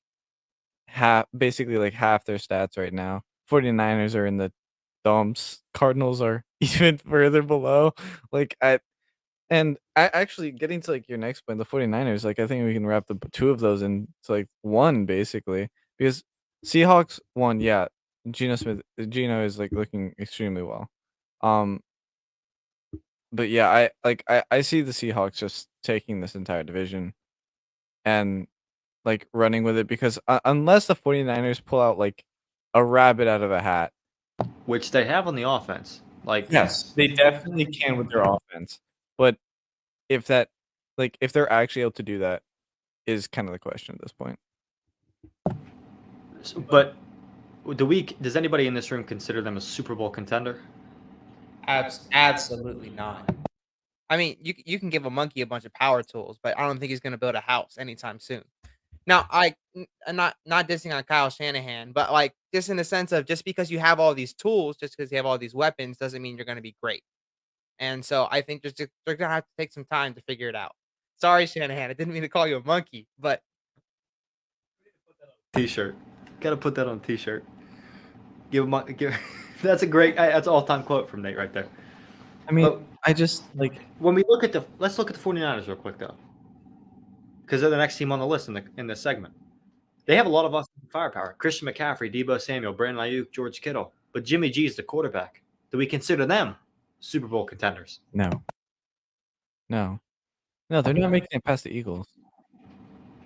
basically half their stats right now. 49ers are in the dumps. Cardinals are even further below. Like, And actually getting to like your next point, the 49ers, like I think we can wrap the two of those into like one basically because Seahawks won, yeah. Geno is like looking extremely well. But yeah, I see the Seahawks just taking this entire division and like running with it because unless the 49ers pull out like a rabbit out of a hat, which they have on the offense. Like, yes, they definitely can with their offense. But if they're actually able to do that is kind of the question at this point. but does anybody in this room consider them a Super Bowl contender? Absolutely not. I mean, you can give a monkey a bunch of power tools, but I don't think he's going to build a house anytime soon. Now, I'm not dissing on Kyle Shanahan, but like just in the sense of just because you have all these tools, just because you have all these weapons, doesn't mean you're going to be great. And so I think they're going to have to take some time to figure it out. Sorry, Shanahan, I didn't mean to call you a monkey, but T-shirt, gotta put that on a T-shirt. That's a great. That's an all-time quote from Nate right there. I mean, I just like when we let's look at the 49ers real quick though, because they're the next team on the list in this segment. They have a lot of offensive firepower: Christian McCaffery, Deebo Samuel, Brandon Ayuk, George Kittle. But Jimmy G is the quarterback. Do we consider them Super Bowl contenders? No, they're not making it past the Eagles.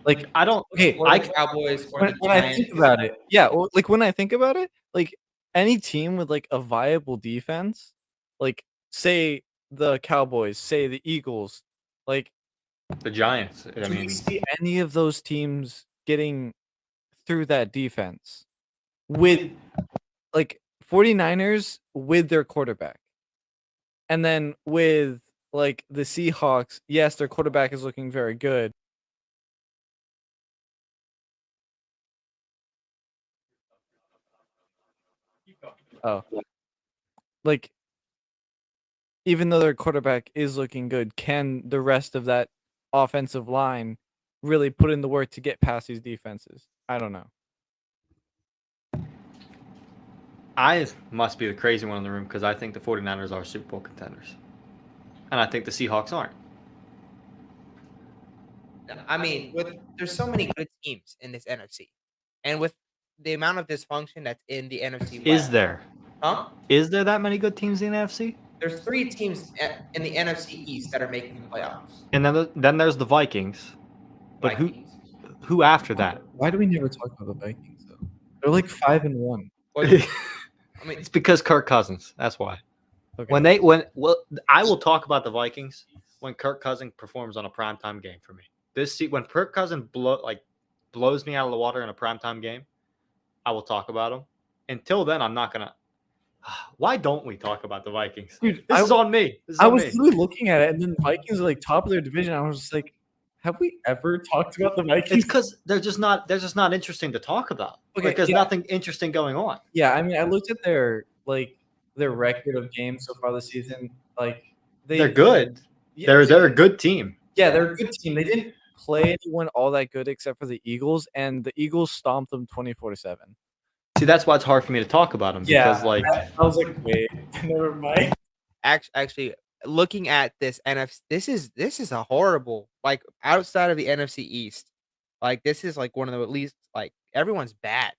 Like I don't. Okay, or the Cowboys or the when I Giants. think about it, yeah, like when I think about it, like any team with like a viable defense, like say the Cowboys, say the Eagles, like The Giants. I do mean, you see any of those teams getting through that defense with like 49ers with their quarterback? And then with like the Seahawks, yes, their quarterback is looking very good. Oh. Like even though their quarterback is looking good, can the rest of that offensive line really put in the work to get past these defenses? I don't know. I must be the crazy one in the room because I think the 49ers are Super Bowl contenders. And I think the Seahawks aren't. I mean, there's so many good teams in this NFC, and with the amount of dysfunction that's in the NFC West, Is there? Huh? Is there that many good teams in the NFC? There's 3 teams in the NFC East that are making the playoffs. And then there's the Vikings. But Vikings. who after that? Why do we never talk about the Vikings though? They're like 5-1. I mean, It's because Kirk Cousins. That's why. Okay. I will talk about the Vikings when Kirk Cousins performs on a primetime game for me. When Kirk Cousins blows me out of the water in a primetime game, I will talk about him. Until then, I'm not gonna. Why don't we talk about the Vikings? Dude, This is on me. I was literally looking at it, and then the Vikings are like top of their division. I was just like, have we ever talked about the Vikings? It's because they're just not interesting to talk about. Okay, Like, there's nothing interesting going on. Yeah, I mean, I looked at their record of games so far this season. Like They're good. Yeah, They're a good team. Yeah, they're a good team. They didn't play anyone all that good except for the Eagles, and the Eagles stomped them 24-7. See, that's why it's hard for me to talk about them. Because, like, I was like, wait, never mind. actually, looking at this NFC, this is a horrible, like outside of the NFC East, like this is like one of the at least like everyone's bad.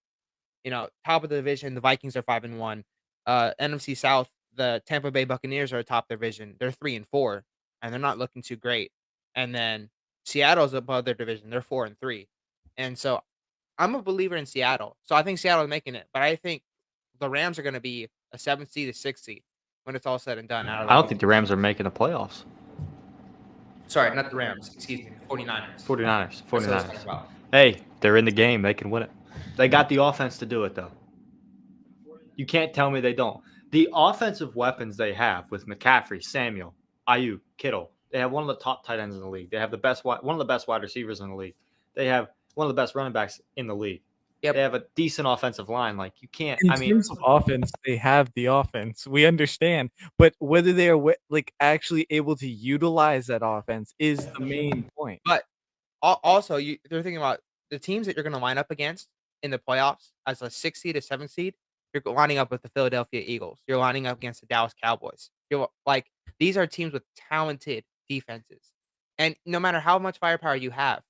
Top of the division, the Vikings are 5-1. NFC South, the Tampa Bay Buccaneers are atop their division. They're 3-4, and they're not looking too great. And then Seattle's above their division. They're 4-3. And so I'm a believer in Seattle. So I think Seattle is making it, but I think the Rams are going to be a 7th seed, a 6th seed when it's all said and done. I don't think the Rams are making the playoffs. Sorry, not the Rams. Excuse me. 49ers. 49ers. Hey, they're in the game. They can win it. They got the offense to do it, though. You can't tell me they don't. The offensive weapons they have with McCaffrey, Samuel, Ayuk, Kittle, they have one of the top tight ends in the league. They have one of the best wide receivers in the league. They have one of the best running backs in the league. Yep. They have a decent offensive line. Like, you can't. In terms of offense, they have the offense. We understand, but whether they are actually able to utilize that offense is the main point. But also, they're thinking about the teams that you're going to line up against in the playoffs as a 6th seed, a 7th seed. You're lining up with the Philadelphia Eagles. You're lining up against the Dallas Cowboys. These are teams with talented defenses. And no matter how much firepower you have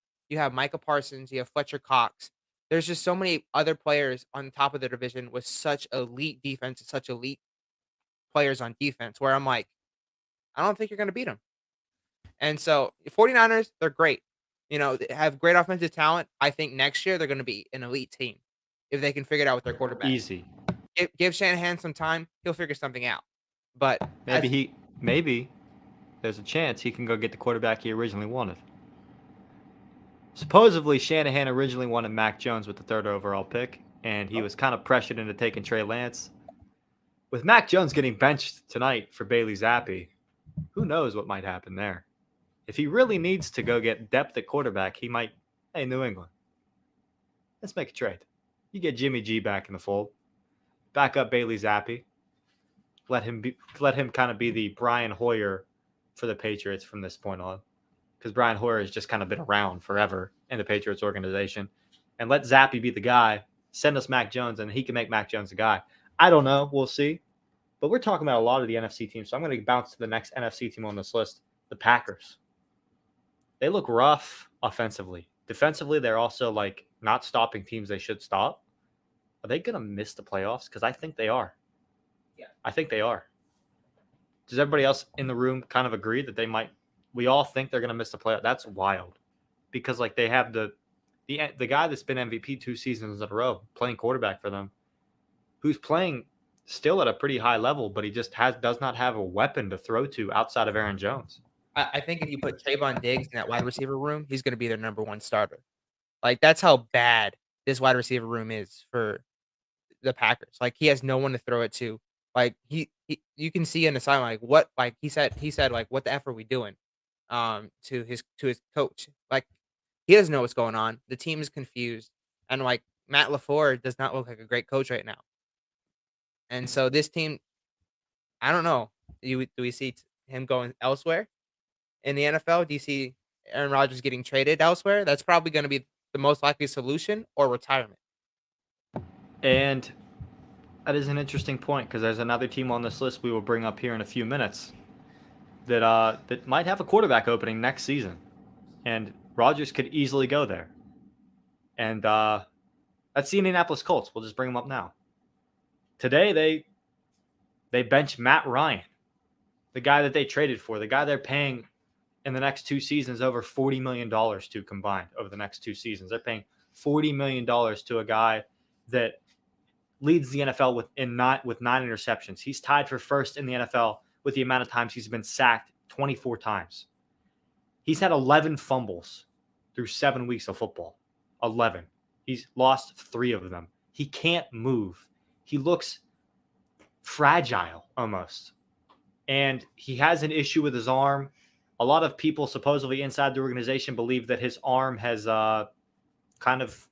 Micah Parsons, you have Fletcher Cox. There's just so many other players on top of the division with such elite defense and such elite players on defense where I'm like, I don't think you're going to beat them. And so 49ers, they're great. They have great offensive talent. I think next year they're going to be an elite team if they can figure it out with their quarterback. Easy. Give Shanahan some time. He'll figure something out. But maybe there's a chance he can go get the quarterback he originally wanted. Supposedly, Shanahan originally wanted Mac Jones with the 3rd overall pick, and he was kind of pressured into taking Trey Lance. With Mac Jones getting benched tonight for Bailey Zappi, who knows what might happen there. If he really needs to go get depth at quarterback, he might, hey, New England, let's make a trade. You get Jimmy G back in the fold. Back up Bailey Zappi. Let him kind of be the Brian Hoyer for the Patriots from this point on. Because Brian Hoyer has just kind of been around forever in the Patriots organization. And let Zappi be the guy. Send us Mac Jones, and he can make Mac Jones a guy. I don't know. We'll see. But we're talking about a lot of the NFC teams. So I'm going to bounce to the next NFC team on this list, the Packers. They look rough offensively. Defensively, they're also like not stopping teams they should stop. Are they going to miss the playoffs? Because I think they are. Yeah. I think they are. Does everybody else in the room kind of agree that they might? We all think they're going to miss the playoffs. That's wild. Because like they have the guy that's been MVP 2 seasons in a row playing quarterback for them, who's playing still at a pretty high level, but he just does not have a weapon to throw to outside of Aaron Jones. I think if you put Trayvon Diggs in that wide receiver room, he's going to be their number 1 starter. Like, that's how bad this wide receiver room is for the Packers. Like, he has no one to throw it to. Like, you can see in the sideline, like, he said, like, what the F are we doing? To his coach. Like, he doesn't know what's going on. The team is confused. And, like, Matt LaFleur does not look like a great coach right now. And so this team, I don't know. Do we see him going elsewhere in the NFL? Do you see Aaron Rodgers getting traded elsewhere? That's probably going to be the most likely solution, or retirement. And that is an interesting point because there's another team on this list we will bring up here in a few minutes that might have a quarterback opening next season. And Rodgers could easily go there. And that's the Indianapolis Colts. We'll just bring them up now. Today, they benched Matt Ryan, the guy that they traded for, the guy they're paying in the next 2 seasons over $40 million to combined over the next 2 seasons. They're paying $40 million to a guy that leads the NFL with 9 interceptions. He's tied for first in the NFL with the amount of times he's been sacked, 24 times. He's had 11 fumbles through 7 weeks of football. 11. He's lost 3 of them. He can't move. He looks fragile almost. And he has an issue with his arm. A lot of people supposedly inside the organization believe that his arm has kind of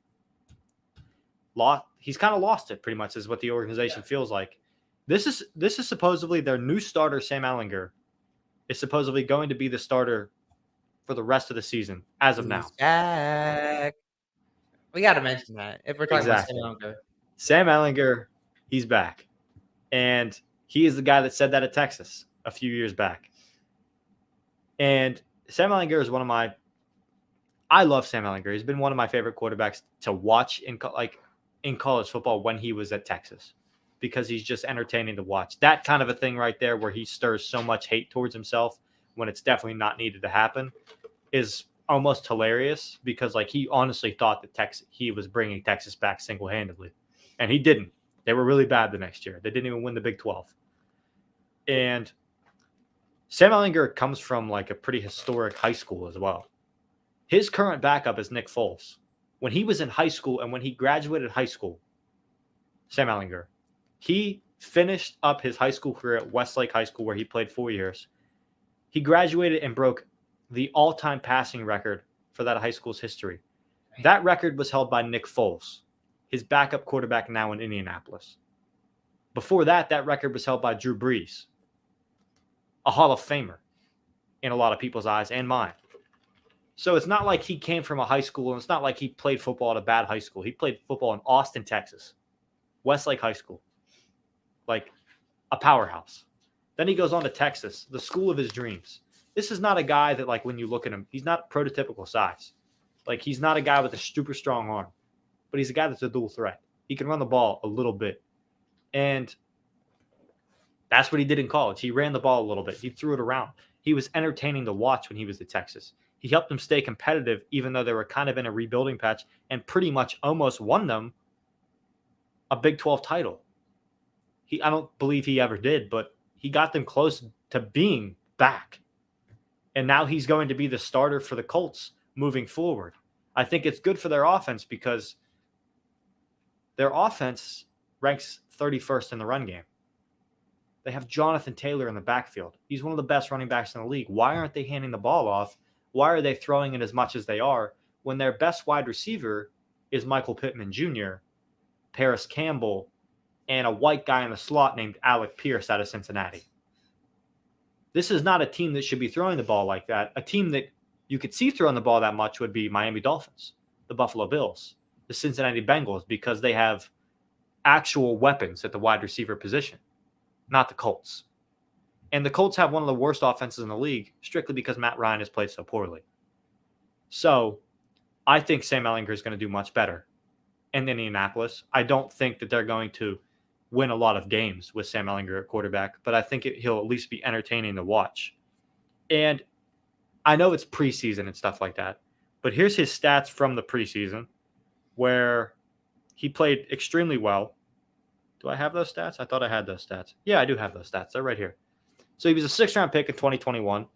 lost it, pretty much, is what the organization feels like. This is supposedly their new starter, Sam Ehlinger, is supposedly going to be the starter for the rest of the season as of now. Back. We got to mention that if we're talking about Sam Ehlinger. Sam Ehlinger, he's back. And he is the guy that said that at Texas a few years back. And Sam Ehlinger is I love Sam Ehlinger. He's been one of my favorite quarterbacks to watch in college football when he was at Texas, because he's just entertaining to watch. That kind of a thing right there where he stirs so much hate towards himself when it's definitely not needed to happen is almost hilarious, because he honestly thought that he was bringing Texas back single-handedly, and he didn't. They were really bad the next year. They didn't even win the Big 12. And Sam Ehlinger comes from a pretty historic high school as well. His current backup is Nick Foles. When he was in high school and when he graduated high school, Sam Ehlinger, he finished up his high school career at Westlake High School, where he played 4 years. He graduated and broke the all-time passing record for that high school's history. That record was held by Nick Foles, his backup quarterback now in Indianapolis. Before that, that record was held by Drew Brees, a Hall of Famer in a lot of people's eyes and mine. So it's not like he came from a high school, and it's not like he played football at a bad high school. He played football in Austin, Texas, Westlake High School, a powerhouse. Then he goes on to Texas, the school of his dreams. This is not a guy that, like, when you look at him, he's not prototypical size. Like, he's not a guy with a super strong arm, but he's a guy that's a dual threat. He can run the ball a little bit. And that's what he did in college. He ran the ball a little bit. He threw it around. He was entertaining to watch when he was at Texas. He helped them stay competitive, even though they were kind of in a rebuilding patch, and pretty much almost won them a Big 12 title. I don't believe he ever did, but he got them close to being back. And now he's going to be the starter for the Colts moving forward. I think it's good for their offense because their offense ranks 31st in the run game. They have Jonathan Taylor in the backfield. He's one of the best running backs in the league. Why aren't they handing the ball off? Why are they throwing it as much as they are when their best wide receiver is Michael Pittman Jr., Paris Campbell, and a white guy in the slot named Alec Pierce out of Cincinnati? This is not a team that should be throwing the ball like that. A team that you could see throwing the ball that much would be Miami Dolphins, the Buffalo Bills, the Cincinnati Bengals, because they have actual weapons at the wide receiver position, not the Colts. And the Colts have one of the worst offenses in the league strictly because Matt Ryan has played so poorly. So I think Sam Ehlinger is going to do much better in Indianapolis. I don't think that they're going to win a lot of games with Sam Ehlinger at quarterback, but I think he'll at least be entertaining to watch. And I know it's preseason and stuff like that, but here's his stats from the preseason where he played extremely well. Do I have those stats? I thought I had those stats. Yeah, I do have those stats. They're right here. So he was a 6th-round pick in 2021.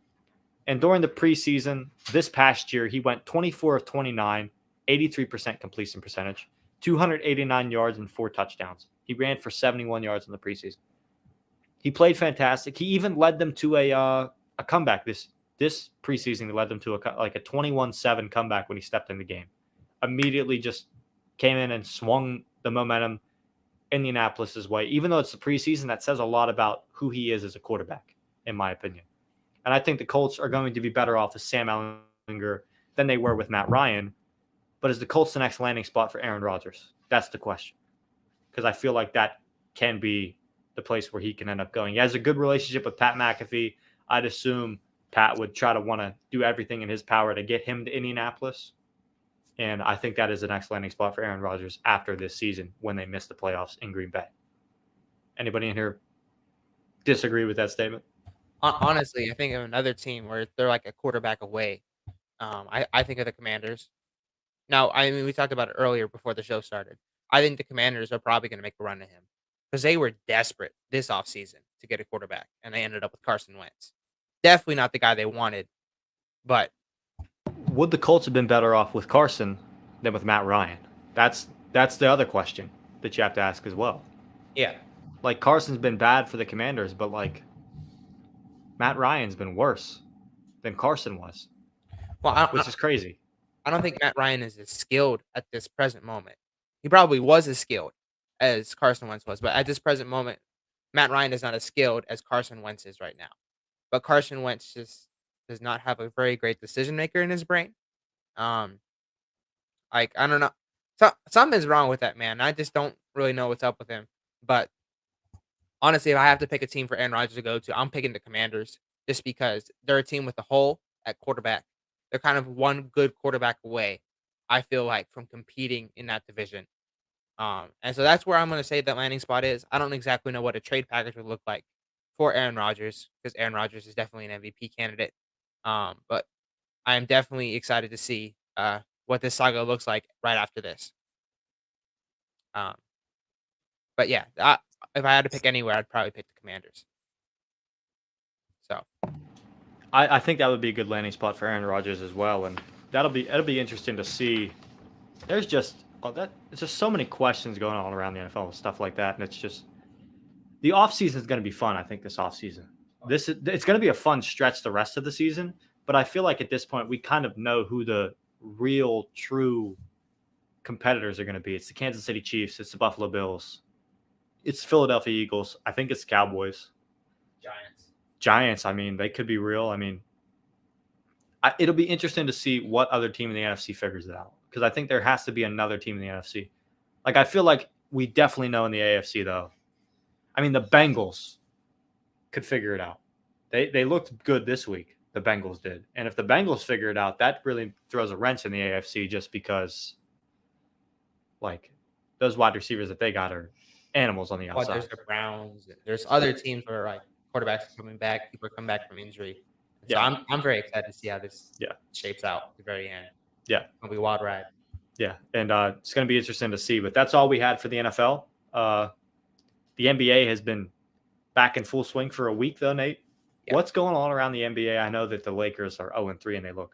And during the preseason, this past year, he went 24 of 29, 83% completion percentage, 289 yards and 4 touchdowns. He ran for 71 yards in the preseason. He played fantastic. He even led them to a comeback this preseason. He led them to a 21-7 comeback when he stepped in the game. Immediately just came in and swung the momentum Indianapolis' way. Even though it's the preseason, that says a lot about who he is as a quarterback, in my opinion. And I think the Colts are going to be better off with Sam Ehlinger than they were with Matt Ryan. But is the Colts the next landing spot for Aaron Rodgers? That's the question. Because I feel like that can be the place where he can end up going. He has a good relationship with Pat McAfee. I'd assume Pat would try to want to do everything in his power to get him to Indianapolis. And I think that is the next landing spot for Aaron Rodgers after this season when they miss the playoffs in Green Bay. Anybody in here disagree with that statement? Honestly, I think of another team where they're like a quarterback away. I think of the Commanders. Now, I mean, we talked about it earlier before the show started. I think the Commanders are probably going to make a run at him because they were desperate this offseason to get a quarterback, and they ended up with Carson Wentz. Definitely not the guy they wanted, but would the Colts have been better off with Carson than with Matt Ryan? That's the other question that you have to ask as well. Yeah. Like, Carson's been bad for the Commanders, but, like, Matt Ryan's been worse than Carson was, which is crazy. I don't think Matt Ryan is as skilled at this present moment. He probably was as skilled as Carson Wentz was, but at this present moment, Matt Ryan is not as skilled as Carson Wentz is right now. But Carson Wentz just does not have a very great decision maker in his brain. I don't know. Something's wrong with that man. I just don't really know what's up with him. But honestly, if I have to pick a team for Aaron Rodgers to go to, I'm picking the Commanders just because they're a team with a hole at quarterback. They're kind of one good quarterback away, I feel like, from competing in that division. And so that's where I'm going to say that landing spot is. I don't exactly know what a trade package would look like for Aaron Rodgers because Aaron Rodgers is definitely an MVP candidate. But I am definitely excited to see what this saga looks like right after this. But yeah, if I had to pick anywhere, I'd probably pick the Commanders. So I think that would be a good landing spot for Aaron Rodgers as well, and it'll be interesting to see. There's just so many questions going on around the NFL and stuff like that, and it's just the offseason is going to be fun. I think this offseason, it's going to be a fun stretch the rest of the season. But I feel like at this point we kind of know who the real, true competitors are going to be. It's the Kansas City Chiefs. It's the Buffalo Bills. It's the Philadelphia Eagles. I think it's Cowboys. Giants. I mean, they could be real. I mean, it'll be interesting to see what other team in the NFC figures it out. Because I think there has to be another team in the NFC. Like, I feel like we definitely know in the AFC, though. I mean, the Bengals could figure it out. They looked good this week. the Bengals did. And if the Bengals figure it out, that really throws a wrench in the AFC just because, like, those wide receivers that they got are animals on the Well, outside. there's the Browns. There's other teams where like quarterbacks are coming back, people are coming back from injury. So I'm very excited to see how this shapes out at the very end. Yeah. It'll be a wild ride. Yeah, and it's going to be interesting to see. But that's all we had for the NFL. The NBA has been back in full swing for a week, though, Nate. Yeah. What's going on around the NBA? I know that the Lakers are 0-3 and they look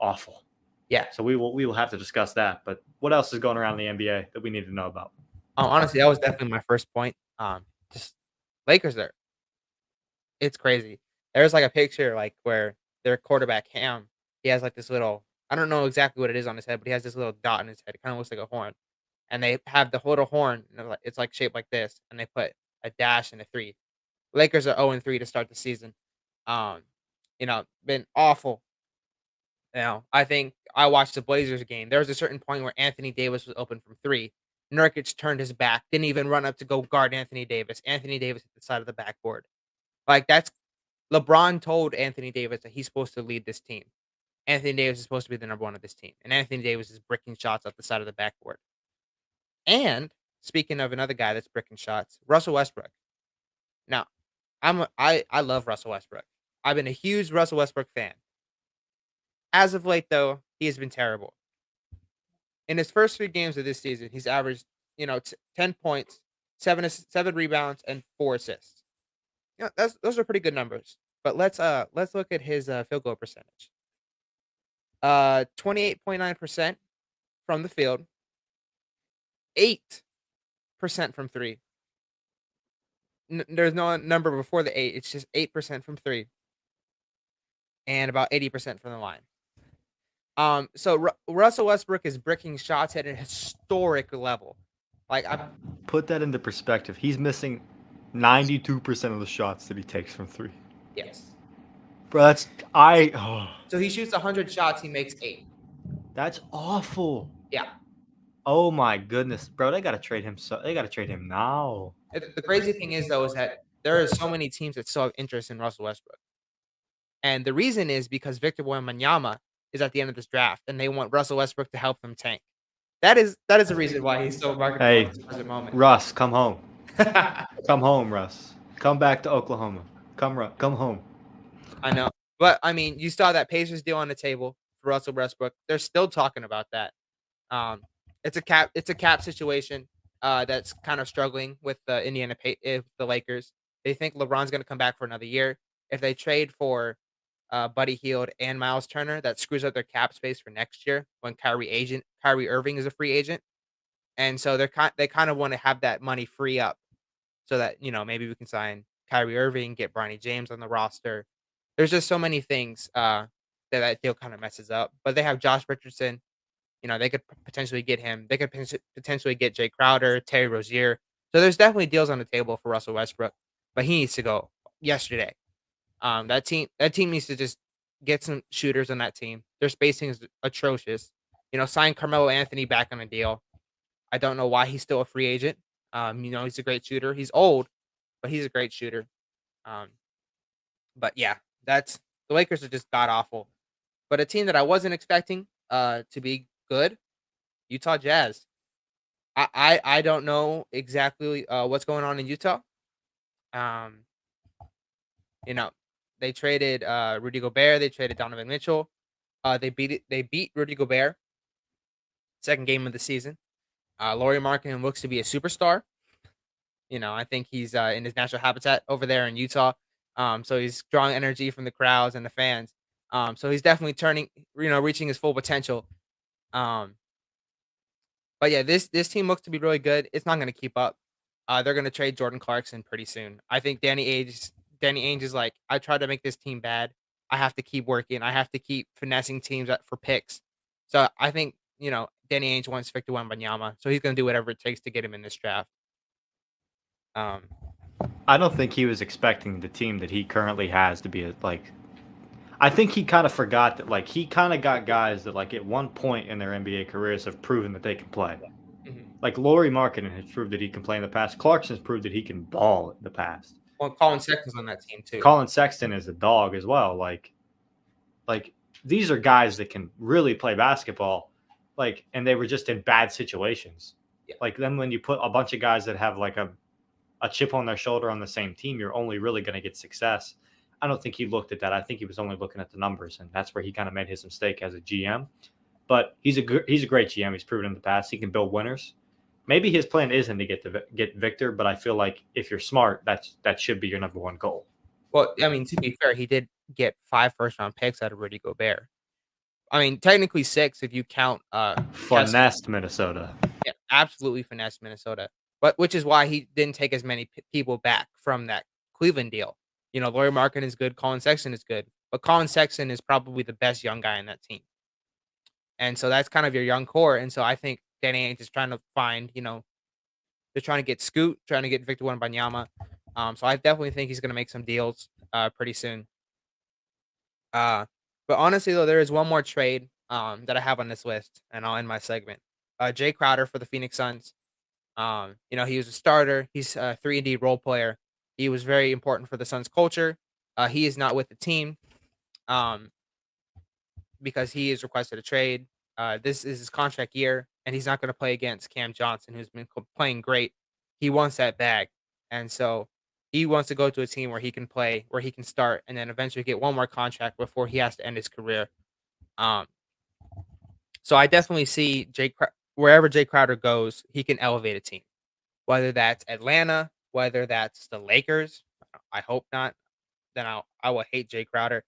awful. Yeah. So we will have to discuss that. But what else is going around the NBA that we need to know about? Honestly, that was definitely my first point. Just Lakers there. It's crazy. There's like a picture like where their quarterback Cam, he has like this little, I don't know exactly what it is on his head, but he has this little dot on his head. It kind of looks like a horn. And they have the little horn, and it's like shaped like this, and they put a dash and a 3. Lakers are 0-3 to start the season. Been awful. I think I watched the Blazers game. There was a certain point where Anthony Davis was open from 3. Nurkic turned his back, didn't even run up to go guard Anthony Davis. Anthony Davis at the side of the backboard. Like, that's LeBron told Anthony Davis that he's supposed to lead this team. Anthony Davis is supposed to be the number 1 of this team. And Anthony Davis is bricking shots off the side of the backboard. And speaking of another guy that's bricking shots, Russell Westbrook. Now, I love Russell Westbrook. I've been a huge Russell Westbrook fan. As of late, though, he has been terrible. In his first 3 games of this season, he's averaged, 10 points, 7 rebounds, and 4 assists. Those are pretty good numbers. But let's look at his field goal percentage. 28.9% from the field, 8% from 3. There's no number before the 8. It's just 8% from 3, and about 80% from the line. So Russell Westbrook is bricking shots at a historic level. Like, I put that into perspective. He's missing 92% of the shots that he takes from 3. Yes, bro. So he shoots 100 shots, he makes 8. That's awful. Yeah. Oh my goodness, bro. They got to trade him. They got to trade him now. The crazy thing is, though, is that there are so many teams that still have interest in Russell Westbrook, and the reason is because Victor Wembanyama is at the end of this draft, and they want Russell Westbrook to help them tank. That is the reason why he's so marketable at this present moment. Russ, come home. Come home, Russ. Come back to Oklahoma. Come home. I know, but I mean, you saw that Pacers deal on the table for Russell Westbrook. They're still talking about that. It's a cap situation that's kind of struggling with the the Lakers. They think LeBron's going to come back for another year. If they trade for Buddy Hield and Miles Turner, that screws up their cap space for next year when Kyrie Irving is a free agent, and so they kind of want to have that money free up so that maybe we can sign Kyrie Irving, get Bronny James on the roster. There's just so many things that deal kind of messes up. But they have Josh Richardson. They could potentially get him. They could potentially get Jay Crowder, Terry Rozier. So there's definitely deals on the table for Russell Westbrook, but he needs to go yesterday. That team needs to just get some shooters on that team. Their spacing is atrocious. Sign Carmelo Anthony back on a deal. I don't know why he's still a free agent. He's a great shooter. He's old, but he's a great shooter. But yeah, the Lakers are just god awful. But a team that I wasn't expecting to be good, Utah Jazz. I don't know exactly what's going on in Utah. They traded Rudy Gobert. They traded Donovan Mitchell. They beat Rudy Gobert. Second game of the season. Lauri Markkanen looks to be a superstar. I think he's in his natural habitat over there in Utah. So he's drawing energy from the crowds and the fans. So he's definitely reaching his full potential. But yeah, this team looks to be really good. It's not going to keep up. They're going to trade Jordan Clarkson pretty soon. I think Danny Ainge is like, I tried to make this team bad. I have to keep working. I have to keep finessing teams for picks. So I think, Danny Ainge wants Victor Wembanyama. So he's going to do whatever it takes to get him in this draft. I don't think he was expecting the team that he currently has to be I think he kind of forgot that he kind of got guys that at one point in their NBA careers have proven that they can play. Mm-hmm. Lauri Markkanen has proved that he can play in the past. Clarkson's proved that he can ball in the past. Well, Colin Sexton's on that team too. Colin Sexton is a dog as well. Like, these are guys that can really play basketball, like, and they were just in bad situations. Yeah. Like, then when you put a bunch of guys that have like a chip on their shoulder on the same team, you're only really going to get success. I don't think he looked at that. I think he was only looking at the numbers, and that's where he kind of made his mistake as a GM. But he's a great GM. He's proven in the past he can build winners. Maybe his plan isn't to get Victor, but I feel like if you're smart, that should be your number one goal. Well, I mean, to be fair, he did get 5 first-round picks out of Rudy Gobert. I mean, technically 6 if you count finessed Minnesota. Yeah, absolutely finessed Minnesota. But which is why he didn't take as many people back from that Cleveland deal. You know, Lauri Markkanen is good, Colin Sexton is good, but Colin Sexton is probably the best young guy in that team. And so that's kind of your young core. And so I think Danny Ainge is trying to find, you know, they're trying to get Scoot, trying to get Victor Wembanyama. So I definitely think he's going to make some deals pretty soon. But honestly, though, there is one more trade that I have on this list, and I'll end my segment. Jay Crowder for the Phoenix Suns. You know, he was a starter. He's a 3-and-D role player. He was very important for the Suns culture. He is not with the team because he is requested a trade. This is his contract year, and he's not going to play against Cam Johnson, who's been playing great. He wants that bag, and so he wants to go to a team where he can play, where he can start, and then eventually get one more contract before he has to end his career. So I definitely see wherever Jay Crowder goes, he can elevate a team, whether that's Atlanta, whether that's the Lakers. I hope not. Then I will hate Jay Crowder.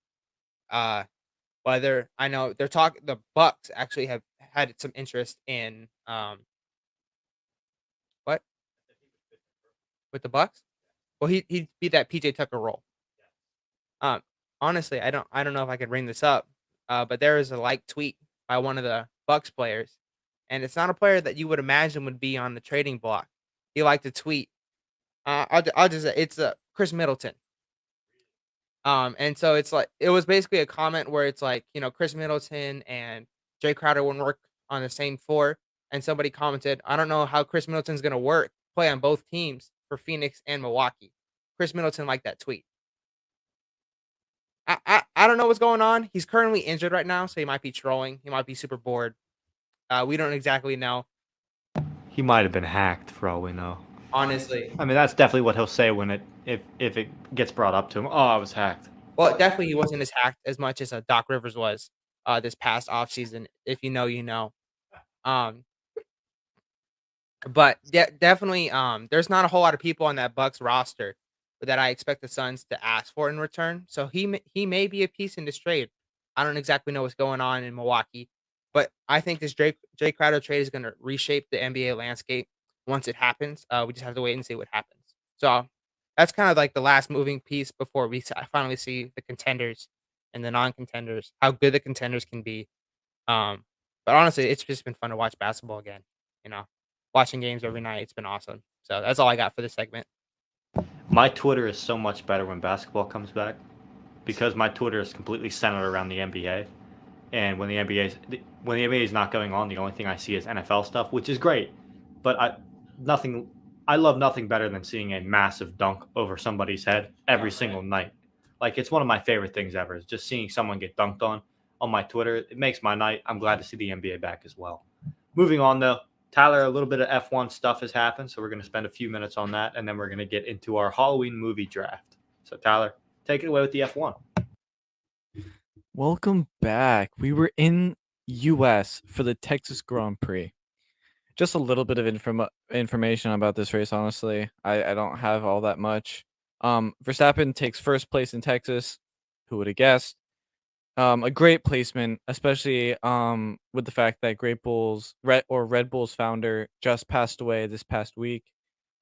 Whether I know they're talking, the Bucks actually have had some interest in what with the Bucks. Well, he'd be that PJ Tucker role. Honestly, I don't know if I could bring this up, but there is a like tweet by one of the Bucks players, and it's not a player that you would imagine would be on the trading block. He liked to tweet. I'll just it's Chris Middleton. And so it's like it was basically a comment where it's like, you know, Chris Middleton and Jay Crowder wouldn't work on the same floor, and somebody commented, I don't know how Chris Middleton's gonna play on both teams for Phoenix and Milwaukee. Chris Middleton liked that tweet. I don't know what's going on. He's currently injured right now, so he might be trolling. He might be super bored. We don't exactly know. He might have been hacked for all we know. Honestly. I mean, that's definitely what he'll say when if it gets brought up to him. Oh, I was hacked. Well, definitely he wasn't as hacked as much as Doc Rivers was this past offseason. If you know, you know. But definitely there's not a whole lot of people on that Bucks roster that I expect the Suns to ask for in return. So he may be a piece in this trade. I don't exactly know what's going on in Milwaukee, but I think this Jay Crowder trade is going to reshape the NBA landscape once it happens. We just have to wait and see what happens. So that's kind of like the last moving piece before we finally see the contenders and the non-contenders, how good the contenders can be. But honestly, it's just been fun to watch basketball again. You know, watching games every night, it's been awesome. So that's all I got for this segment. My Twitter is so much better when basketball comes back because my Twitter is completely centered around the NBA. And when the NBA is not going on, the only thing I see is NFL stuff, which is great. But I love nothing better than seeing a massive dunk over somebody's head every single night. Like, it's one of my favorite things ever is just seeing someone get dunked on my Twitter. It makes my night. I'm glad to see the NBA back as well. Moving on, though. Tyler, a little bit of F1 stuff has happened, so we're going to spend a few minutes on that, and then we're going to get into our Halloween movie draft. So, Tyler, take it away with the F1. Welcome back. We were in U.S. for the Texas Grand Prix. Just a little bit of information about this race, honestly. I don't have all that much. Verstappen takes first place in Texas. Who would have guessed? A great placement, especially with the fact that Red Bull's founder just passed away this past week.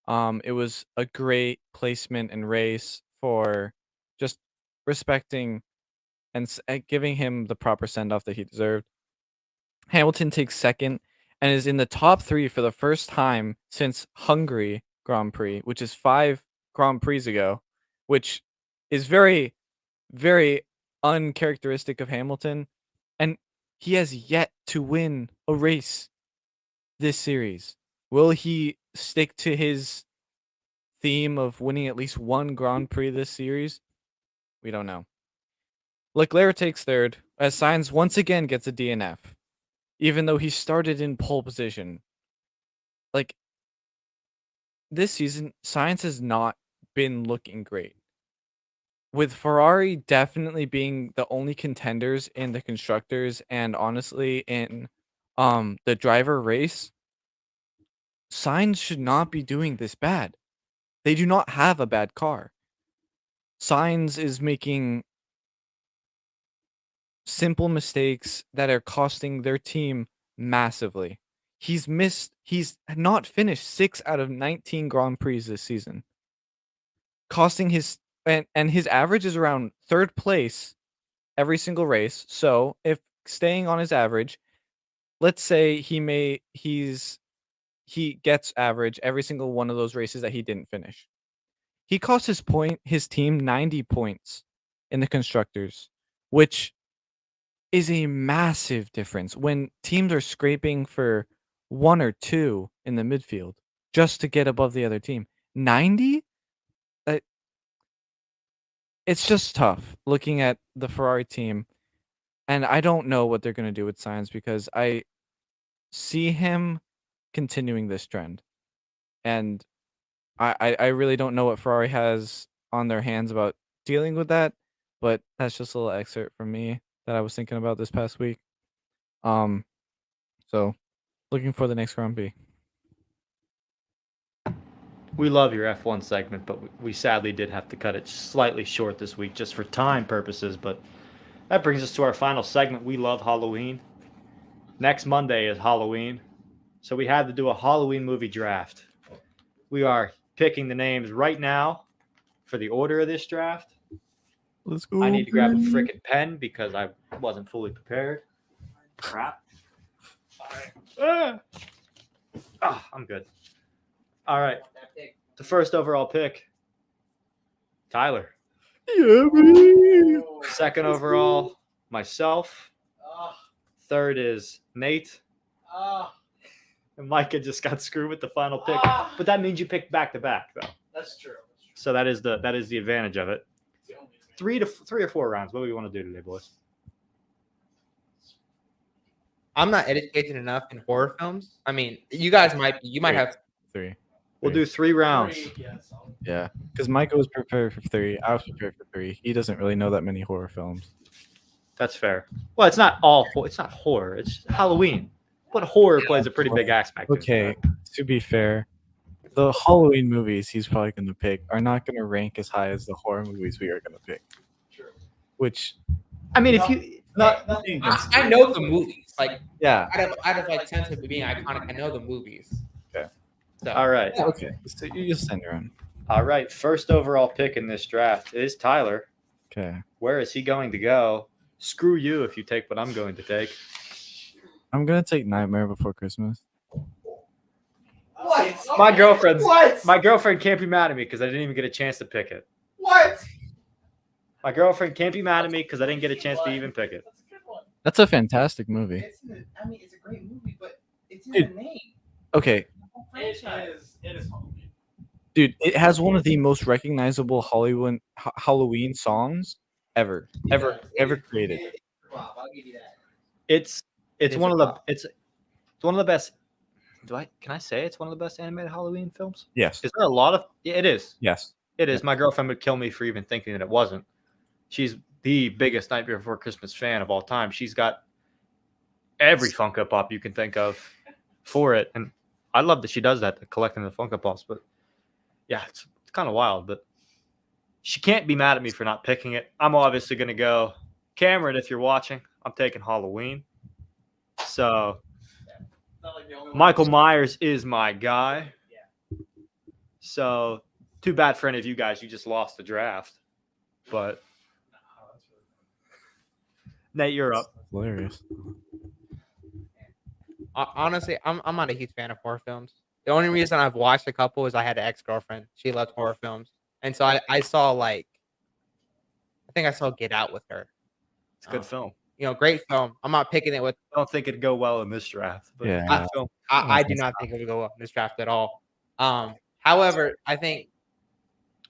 It was a great placement and race for just respecting and giving him the proper send-off that he deserved. Hamilton takes second and is in the top 3 for the first time since Hungary Grand Prix, which is 5 Grand Prix ago, which is very, very uncharacteristic of Hamilton, and he has yet to win a race this series. Will he stick to his theme of winning at least one Grand Prix this series? We don't know. Leclerc takes third as Sainz once again gets a DNF, even though he started in pole position. Like, this season, Sainz has not been looking great. With Ferrari definitely being the only contenders in the constructors and honestly in the driver race, Sainz should not be doing this bad. They do not have a bad car. Sainz is making simple mistakes that are costing their team massively. He's not finished 6 out of 19 Grand Prix this season. Costing his and his average is around third place every single race. So if staying on his average, let's say he gets average every single one of those races that he didn't finish. He cost his team 90 points in the constructors, which is a massive difference when teams are scraping for 1 or 2 in the midfield just to get above the other team. 90? It's just tough looking at the Ferrari team, and I don't know what they're going to do with Sainz because I see him continuing this trend, and I really don't know what Ferrari has on their hands about dealing with that, but that's just a little excerpt from me that I was thinking about this past week. So looking for the next Grand Prix. We love your F1 segment, but we sadly did have to cut it slightly short this week just for time purposes. But that brings us to our final segment. We love Halloween. Next Monday is Halloween, so we had to do a Halloween movie draft. We are picking the names right now for the order of this draft. Let's go. I need to grab a freaking pen because I wasn't fully prepared. Crap. I'm good. All right. The first overall pick, Tyler. Yeah, baby. Second overall, myself. Third is Nate. And Micah just got screwed with the final pick. But that means you picked back to back, though. That's true. So that is the advantage of it. 3 or 4 rounds. What do we want to do today, boys? I'm not educated enough in horror films. I mean, you guys might be. You might have 3. We'll do 3 rounds. Yeah, because Michael was prepared for 3. I was prepared for 3. He doesn't really know that many horror films. That's fair. Well, it's not horror. It's Halloween. But horror plays a pretty big aspect. Okay, to be fair, the Halloween movies he's probably going to pick are not going to rank as high as the horror movies we are going to pick. True. Which, I mean, if you I know the movies. Like, yeah. out of like sense of being iconic, I know the movies. Okay. So, all right. Okay. So you just send your own. All right. First overall pick in this draft is Tyler. Okay. Where is he going to go? Screw you if you take what I'm going to take. I'm going to take Nightmare Before Christmas. What? My girlfriend. What? My girlfriend can't be mad at me because I didn't even get a chance to pick it. What? My girlfriend can't be mad at me because I didn't get a chance to even pick it. That's a good one. That's a fantastic movie. It's a great movie, but it's in Dude. the name. Okay. It is Halloween. Dude, it has one of the most recognizable Halloween songs ever created. Wow, I'll give you that. It's one of the best. Can I say it's one of the best animated Halloween films? Yes. Is there a lot of? Yeah, it is. Yes. It is. My girlfriend would kill me for even thinking that it wasn't. She's the biggest Nightmare Before Christmas fan of all time. She's got every Funko Pop you can think of for it, and I love that she does that, collecting the Funko Pops. But yeah, it's kind of wild. But she can't be mad at me for not picking it. I'm obviously going to go, Cameron. If you're watching, I'm taking Halloween. So Michael Myers is my guy. So too bad for any of you guys. You just lost the draft. But Nate, you're up. Hilarious. honestly, I'm not a huge fan of horror films. The only reason I've watched a couple is I had an ex-girlfriend. She loved horror films. And so I saw I think I saw Get Out with her. It's a good film. Great film. I'm not picking it with. I don't think it'd go well in this draft. But Yeah. good film. I do not think it would go well in this draft at all. However, I think,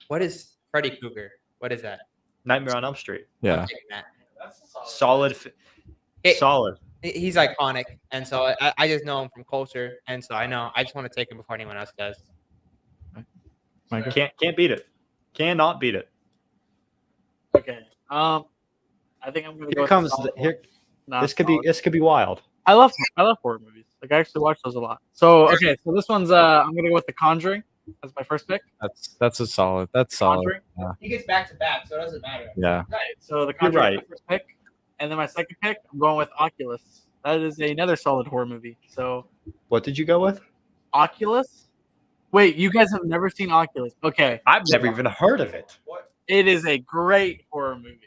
what is Freddy Krueger? What is that? Nightmare on Elm Street. Yeah. I'm taking that. That's a Solid. Solid. He's iconic, and so I just know him from culture, and so I just want to take him before anyone else does. Can't beat it. Cannot beat it. Okay. I think I'm gonna go. Here comes this could be wild. I love horror movies. Like I actually watch those a lot. So okay, so this one's I'm gonna go with The Conjuring as my first pick. That's a solid. That's solid. Conjuring. Yeah. He gets back to back, so it doesn't matter. Yeah. Right. So The You're Conjuring is right. my first pick, and then my second pick, I'm going with Oculus. That is another solid horror movie. So What did you go with? Oculus. Wait, you guys have never seen Oculus? Okay, I've never even heard of it. it is a great horror movie.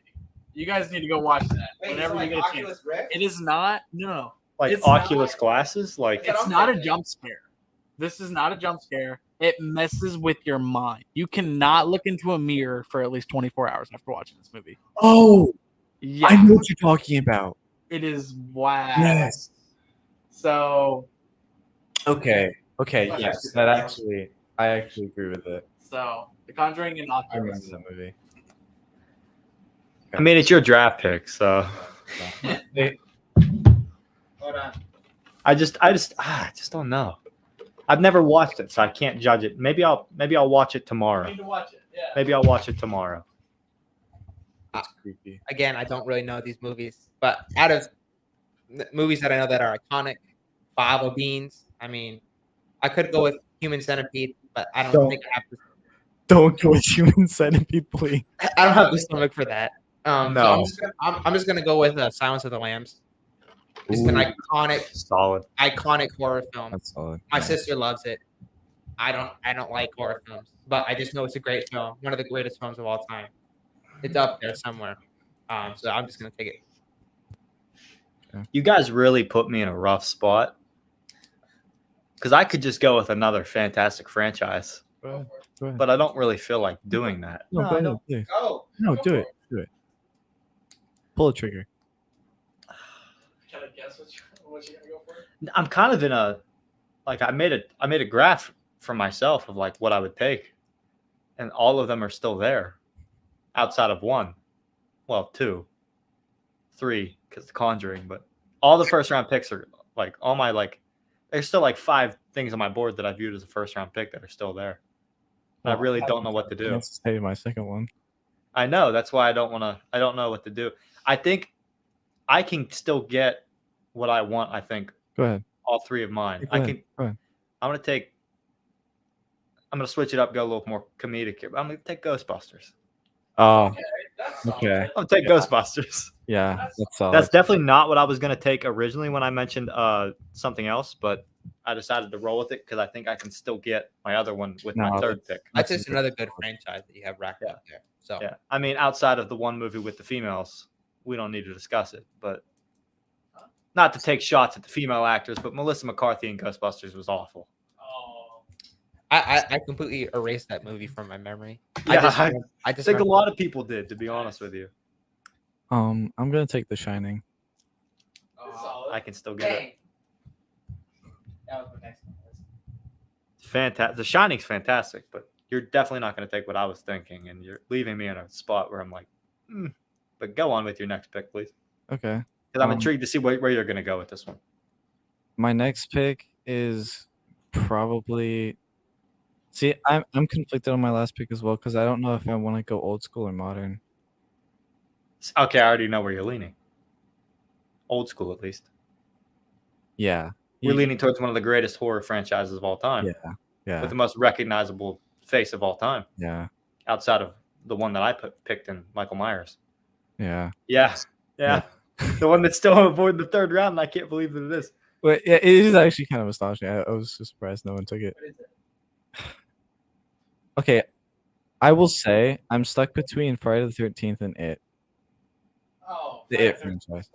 You guys need to go watch that whenever you get a chance. It is not. No. Like It's Oculus not- glasses? Like It's not a jump scare. This is not a jump scare. It messes with your mind. You cannot look into a mirror for at least 24 hours after watching this movie. Oh, Yeah, I know what you're talking about. it is wow. Yes. So, Okay. Yes. I actually agree with it. The Conjuring and I Oculus. remember that movie. I mean, it's your draft pick, so Hold on. I just don't know. I've never watched it, so I can't judge it. Maybe I'll watch it tomorrow. to watch it. Yeah. Maybe I'll watch it tomorrow. It's creepy. Again, I don't really know these movies, but out of the movies that I know that are iconic, Fava Beans. I mean, I could go with Human Centipede, but I don't think I have to. Don't go with Human Centipede, please. I don't have the stomach for that. So No. I'm just gonna go with Silence of the Lambs. It's an Solid. iconic horror film. That's solid. My sister loves it. I don't like horror films, but I just know it's a great film, one of the greatest films of all time. It's up there somewhere. So I'm just gonna take it. You guys really put me in a rough spot because I could just go with another fantastic franchise, Go ahead. Go ahead. but I don't really feel like doing that. No, go ahead. Do it. Go. No, do it. Do it. Pull the trigger. Can I guess what you're gonna go for? I'm kind of in a like I made a graph for myself of like what I would take, and all of them are still there, outside of one, well, 2, 3 because The Conjuring, but all the first round picks are like all my like. There's still like 5 things on my board that I viewed as a first round pick that are still there. I really don't know what to do. Let's say my second one. I know that's why I don't know what to do. I think I can still get what I want. I think Go ahead. all 3 of mine. Go I ahead. can. Go ahead. I'm gonna switch it up, go a little more comedic here. But I'm gonna take Ghostbusters. Oh, That's okay. I'll take Ghostbusters. Yeah, that's solid. That's definitely not what I was gonna take originally when I mentioned something else, but I decided to roll with it because I think I can still get my other one with my No, third pick. That's just another good franchise that you have racked up there. So Yeah, I mean, outside of the one movie with the females, we don't need to discuss it. But not to take shots at the female actors, but Melissa McCarthy in Ghostbusters was awful. Oh. I completely erased that movie from my memory. Yeah, I I just think a remember- lot of people did, to be honest with you. I'm gonna take The Shining. I can still get it. Dang. That was my next one. Fantastic. The Shining's fantastic, but you're definitely not going to take what I was thinking, and you're leaving me in a spot where I'm like, But go on with your next pick, please, Okay. because I'm intrigued to see where you're going to go with this one. My next pick is probably. See, I'm conflicted on my last pick as well because I don't know if I want to go old school or modern. Okay, I already know where you're leaning. Old school, at least. Yeah. You're leaning towards one of the greatest horror franchises of all time, Yeah. Yeah. with the most recognizable face of all time, Yeah. outside of the one that I picked in Michael Myers. Yeah. Yeah. The one that's still on board in the 3rd round, and I can't believe that it is. But yeah, it is actually kind of astonishing. I was just surprised no one took it. What is it? Okay, I will say I'm stuck between Friday the 13th and It. Oh. The It franchise.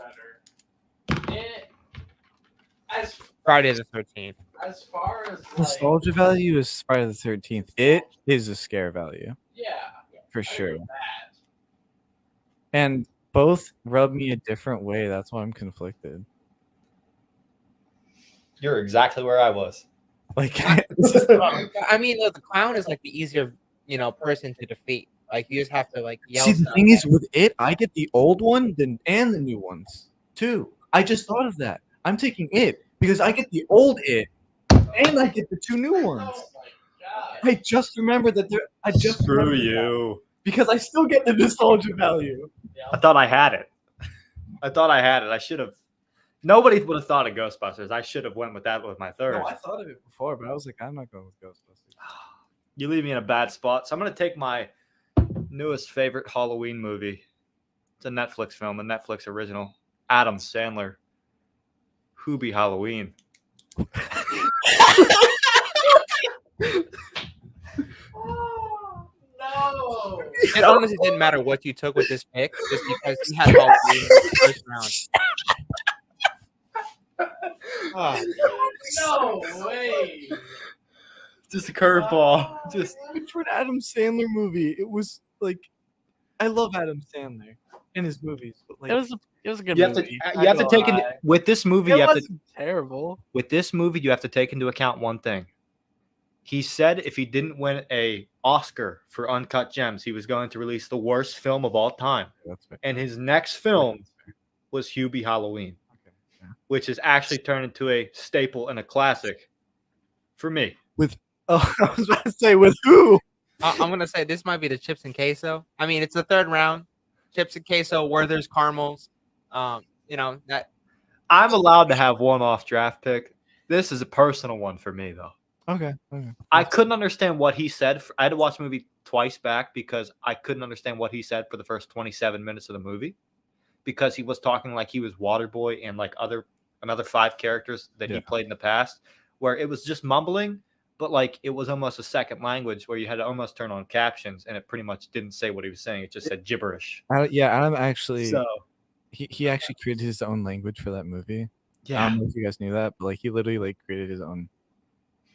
As Friday the 13th. as far as Nostalgia value is Friday the 13th. It is a scare value yeah, for sure. And both rub me a different way. That's why I'm conflicted. You're exactly where I was. Like, I mean, look, the clown is like the easier, person to defeat. Like you just have to like yell. See, the stuff thing at is, with it, I get the old one and the new ones too. I just thought of that. I'm taking it because I get the old it and I get the 2 new ones. I just remembered that I just Screw remembered that you. because I still get the nostalgia value. I thought I had it. I should have. Nobody would have thought of Ghostbusters. I should have went with that with my third. No, I thought of it before, but I was like, I'm not going with Ghostbusters. You leave me in a bad spot. So I'm going to take my newest favorite Halloween movie. It's a Netflix film, a Netflix original. Adam Sandler. Hubie Halloween. No. It honestly didn't matter what you took with this pick, just because he had Halloween in the first round. No way. Just a curveball. Just For an Adam Sandler movie, it was like, I love Adam Sandler and his movies, but like, It was a good you have to movie. take into, with this movie. It You have to wasn't terrible. with this movie. You have to take into account one thing. He said if he didn't win a Oscar for Uncut Gems, he was going to release the worst film of all time. that's fair. And his next film was Hubie Halloween, Okay, yeah. which has actually turned into a staple and a classic for me. Oh, I was about to say with who? I'm gonna say this might be the chips and queso. I mean, it's the third round. Chips and queso, Werther's caramels. That I'm allowed to have one off draft pick. This is a personal one for me, though. Okay. I couldn't understand what he said. I had to watch the movie twice back because I couldn't understand what he said for the first 27 minutes of the movie because he was talking like he was Waterboy and like another 5 characters that he played in the past, where it was just mumbling, but like it was almost a second language where you had to almost turn on captions and it pretty much didn't say what he was saying. It just said gibberish. Adam actually, So he actually created his own language for that movie. I yeah, don't know if you guys knew that, but like he literally like created his own.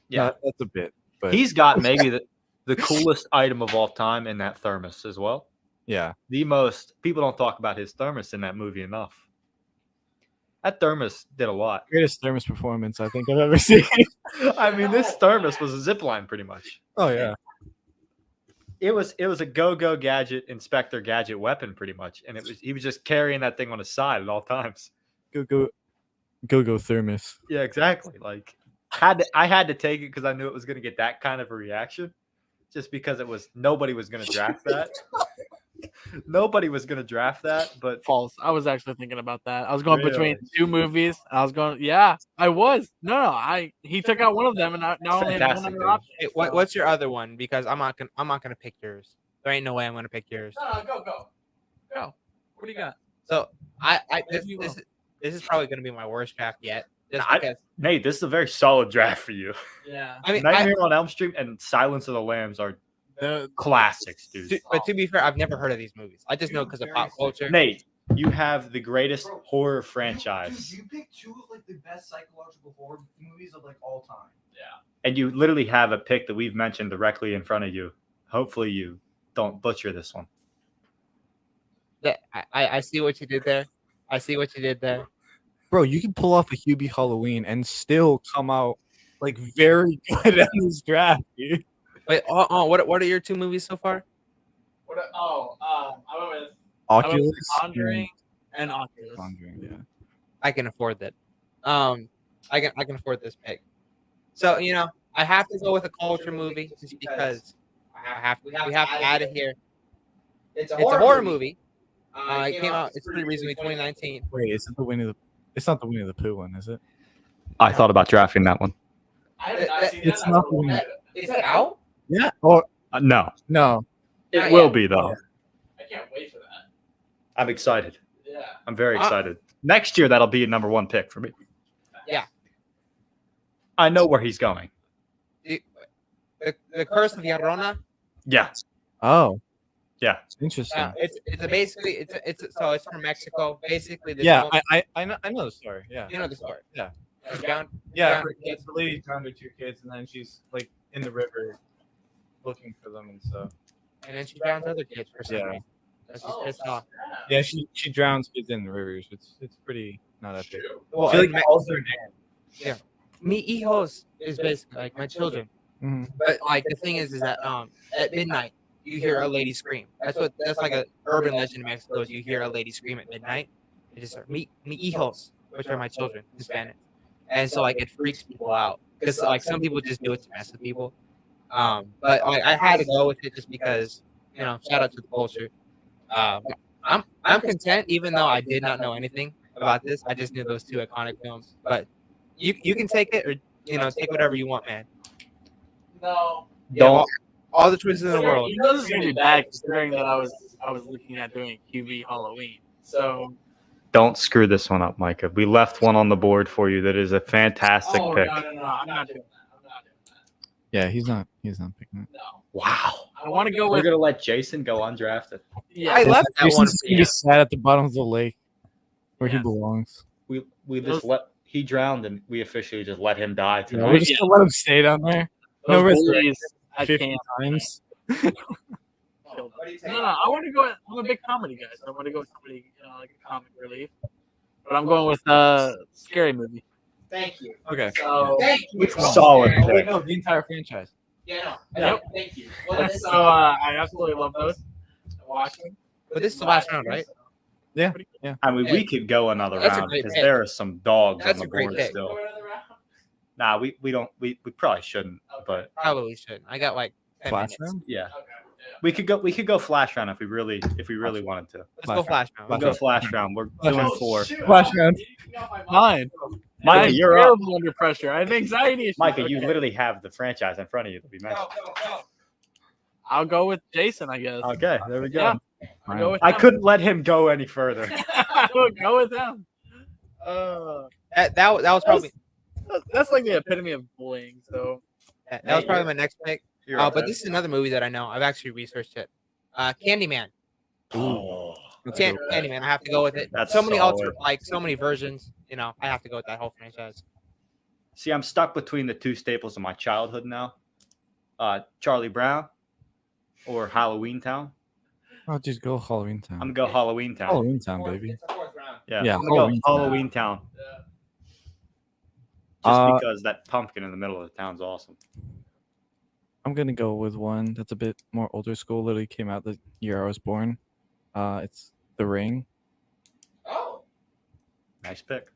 yeah. No, that's a bit, but He's got maybe the coolest item of all time in that thermos as well. yeah. The most people don't talk about his thermos in that movie enough. That thermos did a lot. Greatest thermos performance I think I've ever seen. I mean, this thermos was a zip line pretty much. Oh yeah. It was a go-go gadget, Inspector Gadget weapon pretty much. And he was just carrying that thing on his side at all times. Go thermos. Yeah, exactly. Like I had to take it because I knew it was going to get that kind of a reaction, just because nobody was going to draft that. Nobody was going to draft that, but False. I was actually thinking about that. I was going between Really? 2 movies. And I was going, yeah, I was. No. He took out one of them, and I now only have one Fantastic, other dude. option. Hey, what's your other one? Because I'm not gonna pick yours. There ain't no way I'm gonna pick yours. No, go. Go. What do you got? So this is probably gonna be my worst draft yet. Just Nah, because Nate, this is a very solid draft for you. Yeah. I mean, Nightmare on Elm Street and Silence of the Lambs are classics, dude. but to be fair, I've never heard of these movies. I just know because of pop culture. Nate, you have the greatest horror franchise, Dude, you picked 2 of like the best psychological horror movies of like all time. and you literally have a pick that we've mentioned directly in front of you. Hopefully, you don't butcher this one. I see what you did there. I see what you did there. Bro, you can pull off a Hubie Halloween and still come out like very good at this draft, dude. Wait, what are your 2 movies so far? I went with Oculus. Conjuring and Oculus. Conjuring, yeah. I can afford that. I can afford this pick. So I have to go with a culture movie just because we have to add it here. It's a It's a horror movie. It came out. It's pretty recently, 2019. Wait, is it the Winnie the? It's not the Winnie the Pooh one, is it? I thought about drafting that one. I did not see that. It's not the Winnie. Is that out? Yeah. Or No, no. it will be though. I can't wait for that. I'm excited. Yeah. I'm very excited. Next year, that'll be a number 1 pick for me. Yeah. I know where he's going. The Curse of Llorona. Yeah, Oh. Yeah. Interesting. It's from Mexico. Basically, this Yeah, woman- I know the story. Yeah. you know the story. Yeah. She found- Yeah, found- the lady found her 2 kids, and then she's like in the river looking for them and stuff. and then she drowns other kids for some Yeah. reason. That's just pissed off. Yeah, she drowns kids in the rivers. It's pretty not epic. Well, She like and calls their name. Mi hijos is basically like my children. Mhm. But like the thing is that at midnight you hear a lady scream. That's like a urban legend in Mexico. Is you hear a lady scream at midnight. It just mi hijos, which are my children, Hispanic. And so like it freaks people out because like some people just do it to mess with people. But like I had to go with it just because, shout out to the culture. I'm content even though I did not know anything about this. I just knew those two iconic films. But you can take it or take whatever you want, man. No. Don't. All the choices in the world. You know this is gonna be bad considering that I was looking at doing a QB Halloween. So Don't screw this one up, Micah. We left one on the board for you that is a fantastic pick. No, I'm not doing that. Yeah, he's not picking it. No. Wow. I want to go We're with. gonna let Jason go undrafted. Yeah, I left that one. Jason's gonna be sad at the bottom of the lake where he Yeah. belongs. We just let he drowned and we officially just let him die Yeah, tonight. we're just gonna let him stay down there. No those risk. bullies, I 50 can't. times. No, I want to go. I'm a big comedy guy, so I want to go with somebody like a comic relief. But I'm going with Scary Movie. Thank you. Okay. So Thank you. Solid pick. No, the entire franchise. Yeah, no. Yep. Thank you. so I absolutely love those. I watch them. But this is the last round, right? Yeah. Pretty Yeah. I mean, we could go another That's a round great because pick. there are some dogs That's on a the great board pick. still. Go another round. Nah, we don't. We probably shouldn't. But Probably shouldn't. I got like 10 Flash minutes. round? yeah, Okay. Yeah. we could go flash round if we really wanted to. Let's go flash round. We'll go flash round. We're Flash doing round. 4. Flash round. Mine. Micah, I'm you're up. terrible under pressure. I have anxiety issues. Micah, you Okay. literally have the franchise in front of you to be mentioned. I'll go with Jason, I guess. Okay, there we go. Yeah. I'll go with I him. couldn't let him go any further. I would go with him. That was probably That's like the epitome of bullying. So that was probably my next pick. You're up, But man. this is another movie that I know. I've actually researched it. Candyman. Oh, Candyman. I have to go with it. That's so many solid. so many versions. I have to go with that whole franchise. see, I'm stuck between the two staples of my childhood now: Charlie Brown or Halloween Town. Oh, just go Halloween Town. I'm gonna go Halloween Town. Halloween Town, baby. It's the 4th round. Yeah, Yeah, I'm gonna Halloween go Town. Halloween Town. yeah. Just because that pumpkin in the middle of the town's awesome. I'm gonna go with one that's a bit more older school. Literally came out the year I was born. It's The Ring. Oh. Nice pick.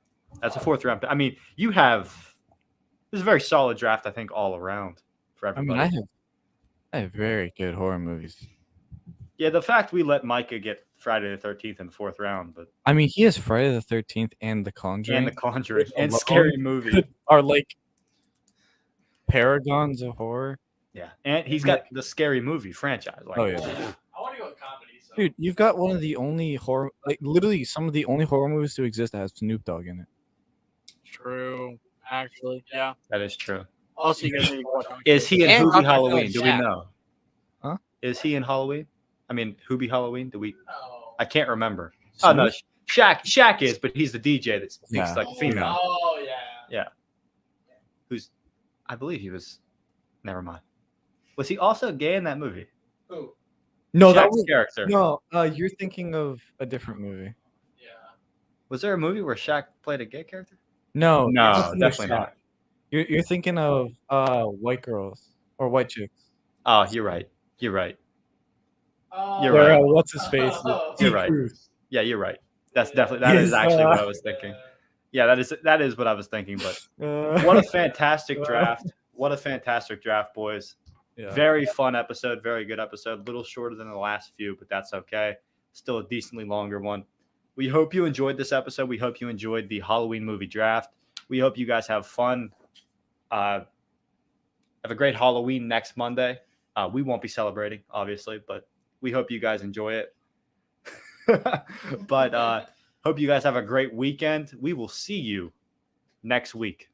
That's a 4th round pick. I mean, you have this is a very solid draft, I think, all around for I everybody. mean, I have very good horror movies. Yeah, the fact we let Micah get Friday the 13th in the 4th round, but I mean, he has Friday the 13th and The Conjuring. and The Conjuring and alone Scary Movie. are like paragons of horror. Yeah, and he's got the Scary Movie franchise. Like, Oh, yeah. I want to go with comedy. So. Dude, you've got one of the only horror, like literally some of the only horror movies to exist that has Snoop Dogg in it. True. Actually, yeah. that is true. Also, you guys need to watch. Is he in And Hoobie Rock Halloween? Do we Shaq. know? Huh? Is he in Halloween? I mean, Hoobie Halloween? Do we? Oh. I can't remember. Oh no, Shaq is, but he's the DJ that speaks Yeah. like a female. Oh yeah. Who's, I believe he was. Never mind. Was he also gay in that movie? Who? No, that Shaq's was character. no. You're thinking of a different movie. Yeah. Was there a movie where Shaq played a gay character? No, No, you're thinking of definitely Shaq. not. You're thinking of white girls or white chicks. Oh, you're right. You're right. You're Where, right. what's his face? You're right. Yeah, you're right. That's definitely that is actually what I was thinking. Yeah, that is what I was thinking. But what a fantastic draft! What a fantastic draft, boys. Yeah. Very fun episode. Very good episode. A little shorter than the last few, but that's okay. Still a decently longer one. We hope you enjoyed this episode. We hope you enjoyed the Halloween movie draft. We hope you guys have fun. Have a great Halloween next Monday. We won't be celebrating, obviously, but we hope you guys enjoy it. But hope you guys have a great weekend. We will see you next week.